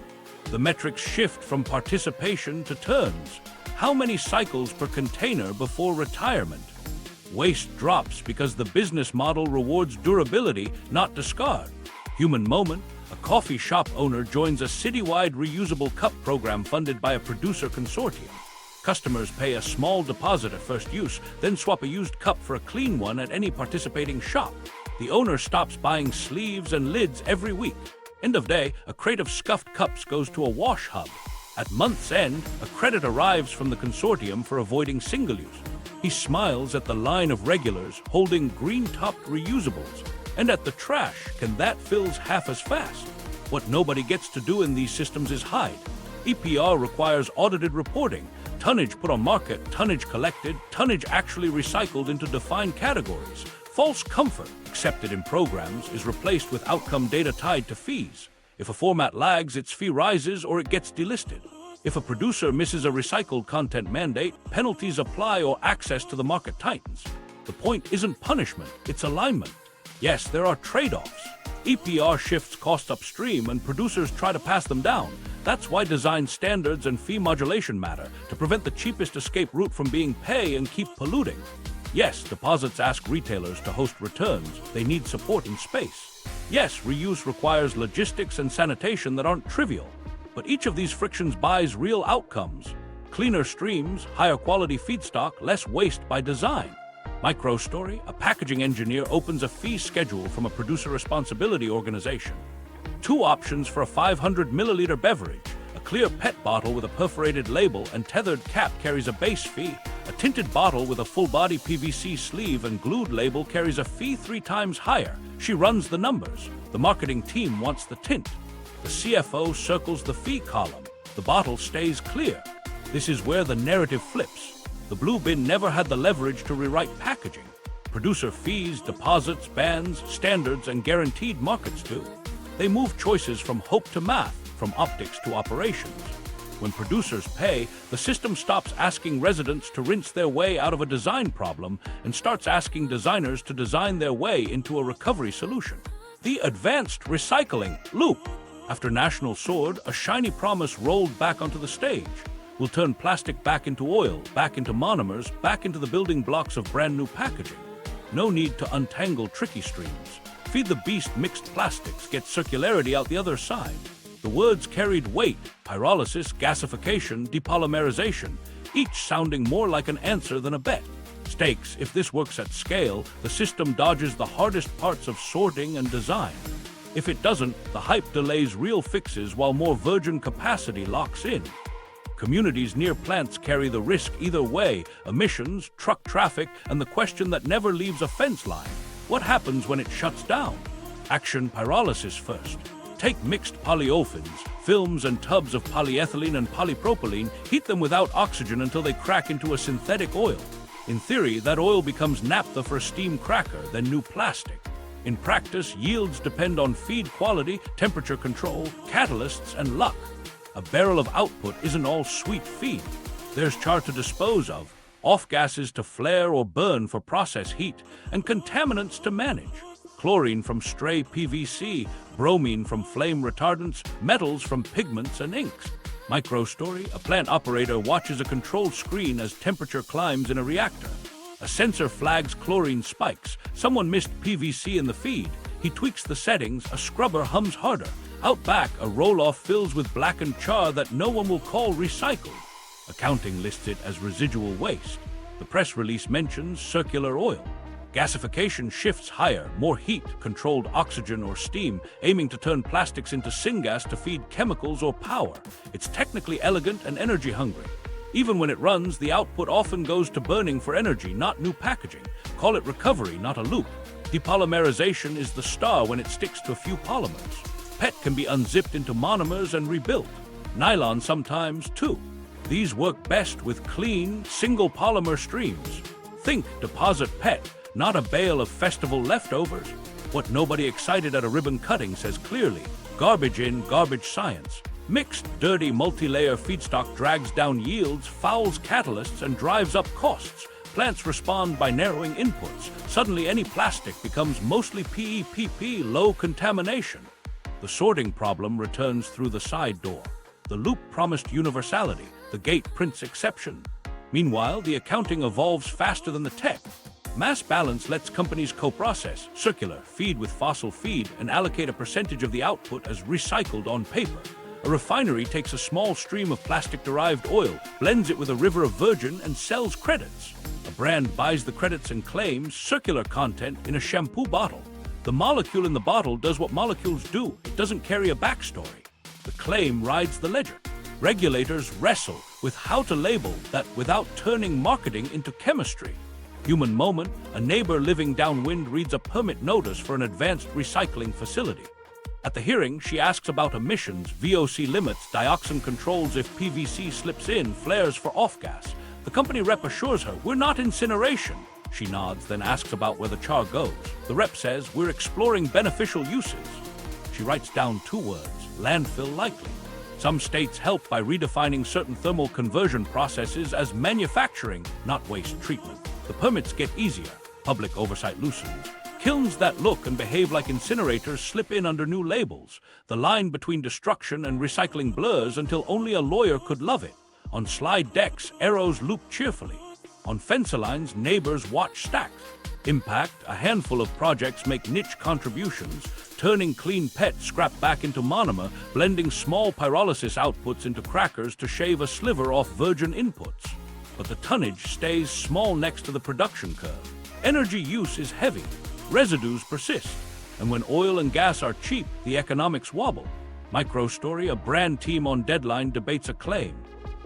Speaker 1: The metrics shift from participation to turns. How many cycles per container before retirement? Waste drops because the business model rewards durability, not discard. Human moment, a coffee shop owner joins a citywide reusable cup program funded by a producer consortium. Customers pay a small deposit at first use, then swap a used cup for a clean one at any participating shop. The owner stops buying sleeves and lids every week. End of day, a crate of scuffed cups goes to a wash hub. At month's end, a credit arrives from the consortium for avoiding single use. He smiles at the line of regulars holding green-topped reusables, and at the trash that fills half as fast. What nobody gets to do in these systems is hide. EPR requires audited reporting, tonnage put on market, tonnage collected, tonnage actually recycled into defined categories. False comfort, accepted in programs, is replaced with outcome data tied to fees. If a format lags, its fee rises or it gets delisted. If a producer misses a recycled content mandate, penalties apply or access to the market tightens. The point isn't punishment, it's alignment. Yes, there are trade-offs. EPR shifts costs upstream and producers try to pass them down. That's why design standards and fee modulation matter, to prevent the cheapest escape route from being pay and keep polluting. Yes, deposits ask retailers to host returns. They need support and space. Yes, reuse requires logistics and sanitation that aren't trivial. But each of these frictions buys real outcomes. Cleaner streams, higher quality feedstock, less waste by design. Microstory, a packaging engineer opens a fee schedule from a producer responsibility organization. 2 options for a 500 milliliter beverage. A clear PET bottle with a perforated label and tethered cap carries a base fee. A tinted bottle with a full-body PVC sleeve and glued label carries a fee 3 times higher. She runs the numbers. The marketing team wants the tint. The CFO circles the fee column. The bottle stays clear. This is where the narrative flips. The blue bin never had the leverage to rewrite packaging. Producer fees, deposits, bans, standards, and guaranteed markets do. They move choices from hope to math, from optics to operations. When producers pay, the system stops asking residents to rinse their way out of a design problem and starts asking designers to design their way into a recovery solution. The advanced recycling loop. After National Sword, a shiny promise rolled back onto the stage. We'll turn plastic back into oil, back into monomers, back into the building blocks of brand new packaging. No need to untangle tricky streams. Feed the beast mixed plastics, get circularity out the other side. The words carried weight: pyrolysis, gasification, depolymerization, each sounding more like an answer than a bet. Stakes: if this works at scale, the system dodges the hardest parts of sorting and design. If it doesn't, the hype delays real fixes while more virgin capacity locks in. Communities near plants carry the risk either way: emissions, truck traffic, and the question that never leaves a fence line: what happens when it shuts down? Action: pyrolysis first. Take mixed polyolefins, films and tubs of polyethylene and polypropylene, heat them without oxygen until they crack into a synthetic oil. In theory, that oil becomes naphtha for a steam cracker, then new plastic. In practice, yields depend on feed quality, temperature control, catalysts, and luck. A barrel of output isn't all sweet feed. There's char to dispose of, off-gases to flare or burn for process heat, and contaminants to manage. Chlorine from stray PVC, bromine from flame retardants, metals from pigments and inks. Microstory: a plant operator watches a control screen as temperature climbs in a reactor. A sensor flags chlorine spikes. Someone missed PVC in the feed. He tweaks the settings, a scrubber hums harder. Out back, a roll-off fills with blackened char that no one will call recycled. Accounting lists it as residual waste. The press release mentions circular oil. Gasification shifts higher, more heat, controlled oxygen or steam, aiming to turn plastics into syngas to feed chemicals or power. It's technically elegant and energy-hungry. Even when it runs, the output often goes to burning for energy, not new packaging. Call it recovery, not a loop. Depolymerization is the star when it sticks to a few polymers. PET can be unzipped into monomers and rebuilt. Nylon sometimes, too. These work best with clean, single polymer streams. Think deposit PET, not a bale of festival leftovers. What nobody excited at a ribbon cutting says clearly, garbage in, garbage science. Mixed, dirty, multi-layer feedstock drags down yields, fouls catalysts, and drives up costs. Plants respond by narrowing inputs. Suddenly any plastic becomes mostly PEPP, low contamination. The sorting problem returns through the side door. The loop promised universality, the gate prints exception. Meanwhile, the accounting evolves faster than the tech. Mass balance lets companies co-process, circular, feed with fossil feed, and allocate a percentage of the output as recycled on paper. A refinery takes a small stream of plastic-derived oil, blends it with a river of virgin, and sells credits. A brand buys the credits and claims circular content in a shampoo bottle. The molecule in the bottle does what molecules do. It doesn't carry a backstory. The claim rides the ledger. Regulators wrestle with how to label that without turning marketing into chemistry. Human moment, a neighbor living downwind reads a permit notice for an advanced recycling facility. At the hearing, she asks about emissions, VOC limits, dioxin controls if PVC slips in, flares for off-gas. The company rep assures her, "We're not incineration." She nods, then asks about where the char goes. The rep says, "We're exploring beneficial uses." She writes down 2 words, landfill likely. Some states help by redefining certain thermal conversion processes as manufacturing, not waste treatment. The permits get easier. Public oversight loosens. Kilns that look and behave like incinerators slip in under new labels. The line between destruction and recycling blurs until only a lawyer could love it. On slide decks, arrows loop cheerfully. On fence lines, neighbors watch stacks. Impact, a handful of projects make niche contributions, turning clean PET scrap back into monomer, blending small pyrolysis outputs into crackers to shave a sliver off virgin inputs. But the tonnage stays small next to the production curve. Energy use is heavy, residues persist, and when oil and gas are cheap, the economics wobble. Microstory, a brand team on Deadline debates a claim.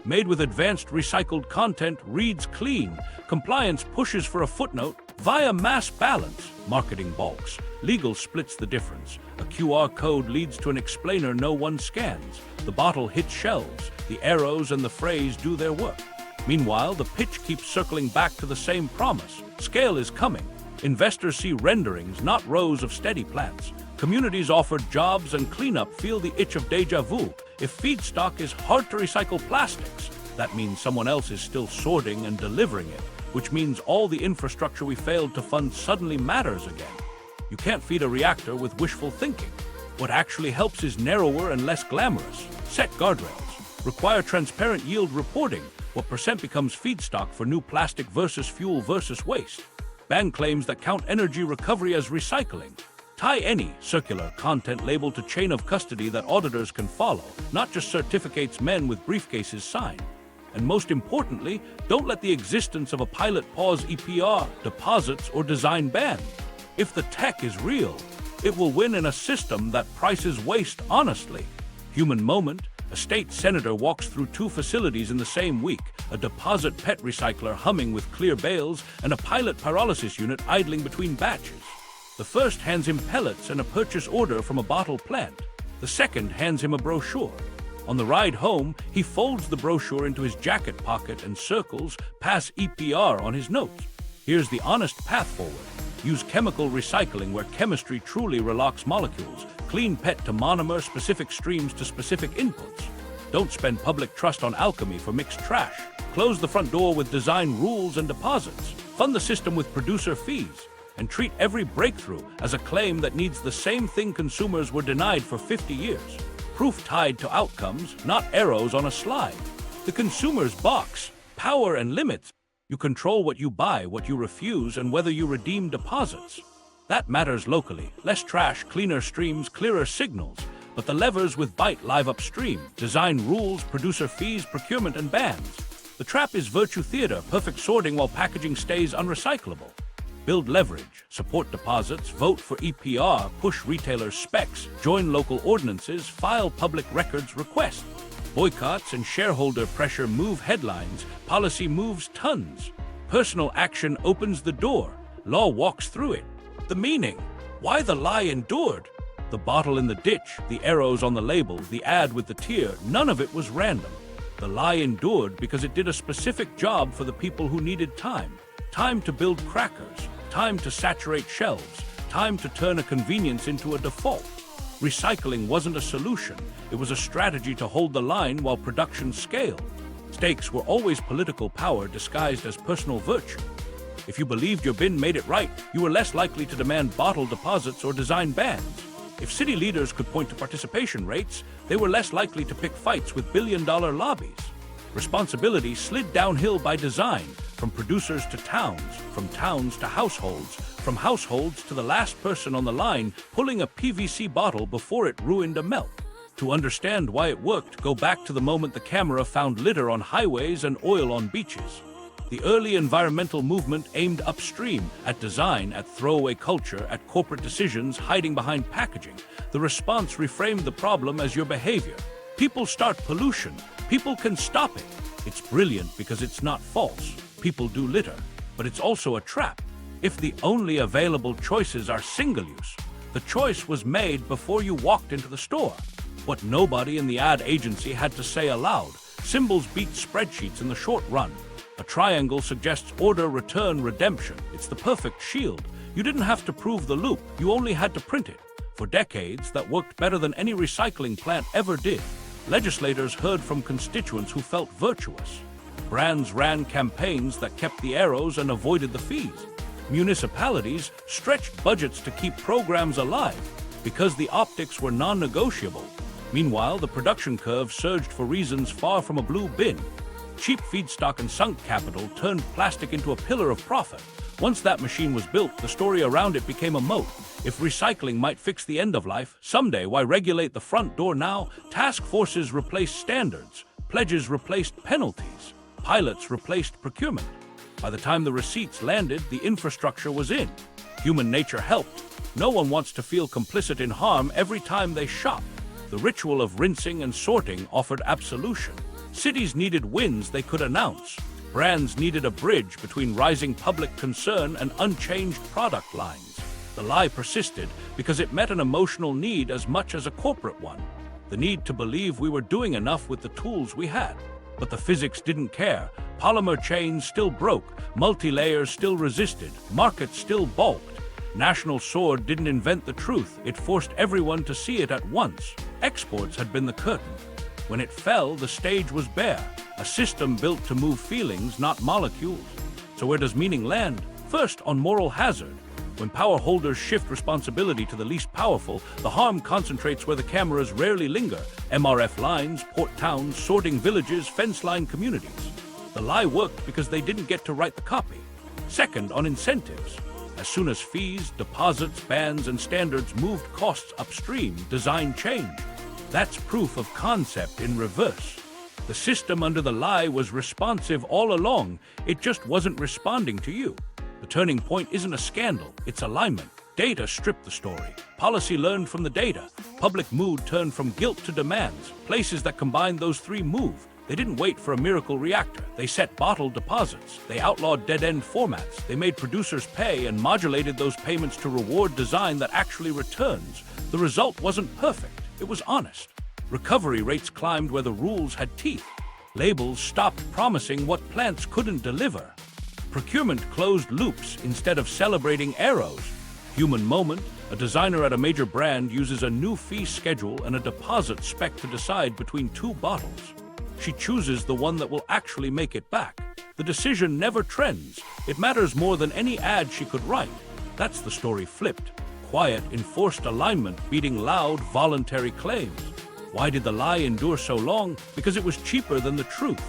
Speaker 1: Made with advanced recycled content, reads clean. Compliance pushes for a footnote. Via mass balance, marketing balks. Legal splits the difference. A QR code leads to an explainer no one scans. The bottle hits shelves. The arrows and the phrase do their work. Meanwhile, the pitch keeps circling back to the same promise. Scale is coming. Investors see renderings, not rows of steady plants. Communities offered jobs and cleanup feel the itch of deja vu. If feedstock is hard to recycle plastics, that means someone else is still sorting and delivering it, which means all the infrastructure we failed to fund suddenly matters again. You can't feed a reactor with wishful thinking. What actually helps is narrower and less glamorous. Set guardrails. Require transparent yield reporting. What percent becomes feedstock for new plastic versus fuel versus waste. Ban claims that count energy recovery as recycling. Tie any circular content label to chain of custody that auditors can follow, not just certificates men with briefcases sign. And most importantly, don't let the existence of a pilot pause EPR, deposits, or design ban. If the tech is real, it will win in a system that prices waste honestly. Human moment, a state senator walks through 2 facilities in the same week, a deposit PET recycler humming with clear bales and a pilot pyrolysis unit idling between batches. The first hands him pellets and a purchase order from a bottle plant. The second hands him a brochure. On the ride home, he folds the brochure into his jacket pocket and circles pass EPR on his notes. Here's the honest path forward. Use chemical recycling where chemistry truly relocks molecules. Clean PET to monomer, specific streams to specific inputs. Don't spend public trust on alchemy for mixed trash. Close the front door with design rules and deposits. Fund the system with producer fees. And treat every breakthrough as a claim that needs the same thing consumers were denied for 50 years. Proof tied to outcomes, not arrows on a slide. The consumer's box, power and limits. You control what you buy, what you refuse, and whether you redeem deposits. That matters locally. Less trash, cleaner streams, clearer signals. But the levers with bite live upstream. Design rules, producer fees, procurement and bans. The trap is virtue theater, perfect sorting while packaging stays unrecyclable. Build leverage, support deposits, vote for EPR, push retailers' specs, join local ordinances, file public records requests. Boycotts and shareholder pressure move headlines, policy moves tons. Personal action opens the door, law walks through it. The meaning, why the lie endured. The bottle in the ditch, the arrows on the label, the ad with the tear, none of it was random. The lie endured because it did a specific job for the people who needed time. Time to build crackers, time to saturate shelves, time to turn a convenience into a default. Recycling wasn't a solution, it was a strategy to hold the line while production scaled. Stakes were always political power disguised as personal virtue. If you believed your bin made it right, you were less likely to demand bottle deposits or design bans. If city leaders could point to participation rates, they were less likely to pick fights with billion-dollar lobbies. Responsibility slid downhill by design, from producers to towns, from towns to households, from households to the last person on the line pulling a PVC bottle before it ruined a melt. To understand why it worked, go back to the moment the camera found litter on highways and oil on beaches. The early environmental movement aimed upstream, at design, at throwaway culture, at corporate decisions hiding behind packaging. The response reframed the problem as your behavior. People start pollution. People can stop it. It's brilliant because it's not false. People do litter, but it's also a trap. If the only available choices are single-use, the choice was made before you walked into the store. What nobody in the ad agency had to say aloud. Symbols beat spreadsheets in the short run. A triangle suggests order, return, redemption. It's the perfect shield. You didn't have to prove the loop, you only had to print it. For decades, that worked better than any recycling plant ever did. Legislators heard from constituents who felt virtuous. Brands ran campaigns that kept the arrows and avoided the fees. Municipalities stretched budgets to keep programs alive because the optics were non-negotiable. Meanwhile, the production curve surged for reasons far from a blue bin. Cheap feedstock and sunk capital turned plastic into a pillar of profit. Once that machine was built, the story around it became a moat. If recycling might fix the end of life, someday why regulate the front door now? Task forces replaced standards, pledges replaced penalties, pilots replaced procurement. By the time the receipts landed, the infrastructure was in. Human nature helped. No one wants to feel complicit in harm every time they shop. The ritual of rinsing and sorting offered absolution. Cities needed wins they could announce. Brands needed a bridge between rising public concern and unchanged product lines. The lie persisted because it met an emotional need as much as a corporate one. The need to believe we were doing enough with the tools we had. But the physics didn't care. Polymer chains still broke, multi-layers still resisted, markets still balked. National Sword didn't invent the truth, it forced everyone to see it at once. Exports had been the curtain. When it fell, the stage was bare. A system built to move feelings, not molecules. So where does meaning land? First, on moral hazard. When power holders shift responsibility to the least powerful, the harm concentrates where the cameras rarely linger. MRF lines, port towns, sorting villages, fence-line communities. The lie worked because they didn't get to write the copy. Second, on incentives. As soon as fees, deposits, bans, and standards moved costs upstream, design changed. That's proof of concept in reverse. The system under the lie was responsive all along, it just wasn't responding to you. The turning point isn't a scandal, it's alignment. Data stripped the story. Policy learned from the data. Public mood turned from guilt to demands. Places that combined those three moved. They didn't wait for a miracle reactor. They set bottle deposits. They outlawed dead-end formats. They made producers pay and modulated those payments to reward design that actually returns. The result wasn't perfect. It was honest. Recovery rates climbed where the rules had teeth. Labels stopped promising what plants couldn't deliver. Procurement closed loops instead of celebrating arrows. Human moment, a designer at a major brand uses a new fee schedule and a deposit spec to decide between two bottles. She chooses the one that will actually make it back. The decision never trends. It matters more than any ad she could write. That's the story flipped. Quiet, enforced alignment beating loud, voluntary claims. Why did the lie endure so long? Because it was cheaper than the truth.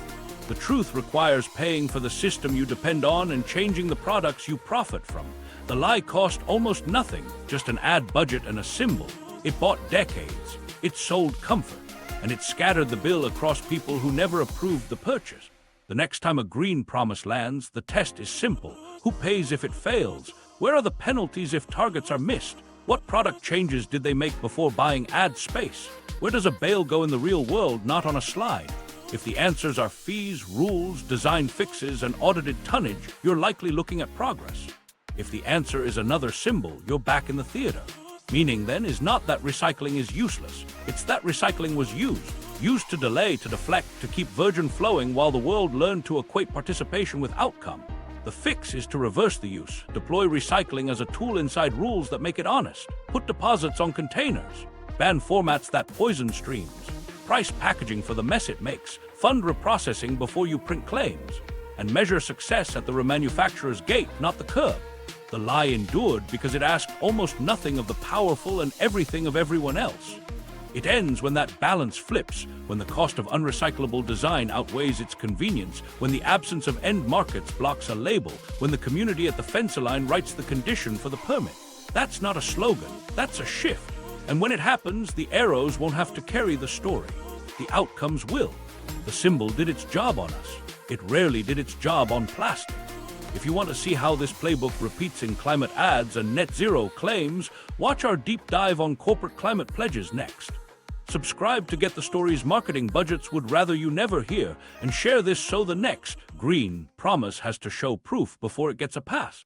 Speaker 1: The truth requires paying for the system you depend on and changing the products you profit from. The lie cost almost nothing, just an ad budget and a symbol. It bought decades. It sold comfort. And it scattered the bill across people who never approved the purchase. The next time a green promise lands, the test is simple. Who pays if it fails? Where are the penalties if targets are missed? What product changes did they make before buying ad space? Where does a bale go in the real world, not on a slide? If the answers are fees, rules, design fixes, and audited tonnage, you're likely looking at progress. If the answer is another symbol, you're back in the theater. Meaning, then, is not that recycling is useless. It's that recycling was used to delay, to deflect, to keep virgin flowing while the world learned to equate participation with outcome. The fix is to reverse the use, deploy recycling as a tool inside rules that make it honest, put deposits on containers, ban formats that poison streams, price packaging for the mess it makes, fund reprocessing before you print claims, and measure success at the remanufacturer's gate, not the curb. The lie endured because it asked almost nothing of the powerful and everything of everyone else. It ends when that balance flips, when the cost of unrecyclable design outweighs its convenience, when the absence of end markets blocks a label, when the community at the fence line writes the condition for the permit. That's not a slogan, that's a shift. And when it happens, the arrows won't have to carry the story. The outcomes will. The symbol did its job on us. It rarely did its job on plastic. If you want to see how this playbook repeats in climate ads and net zero claims, watch our deep dive on corporate climate pledges next. Subscribe to get the stories marketing budgets would rather you never hear, and share this so the next green promise has to show proof before it gets a pass.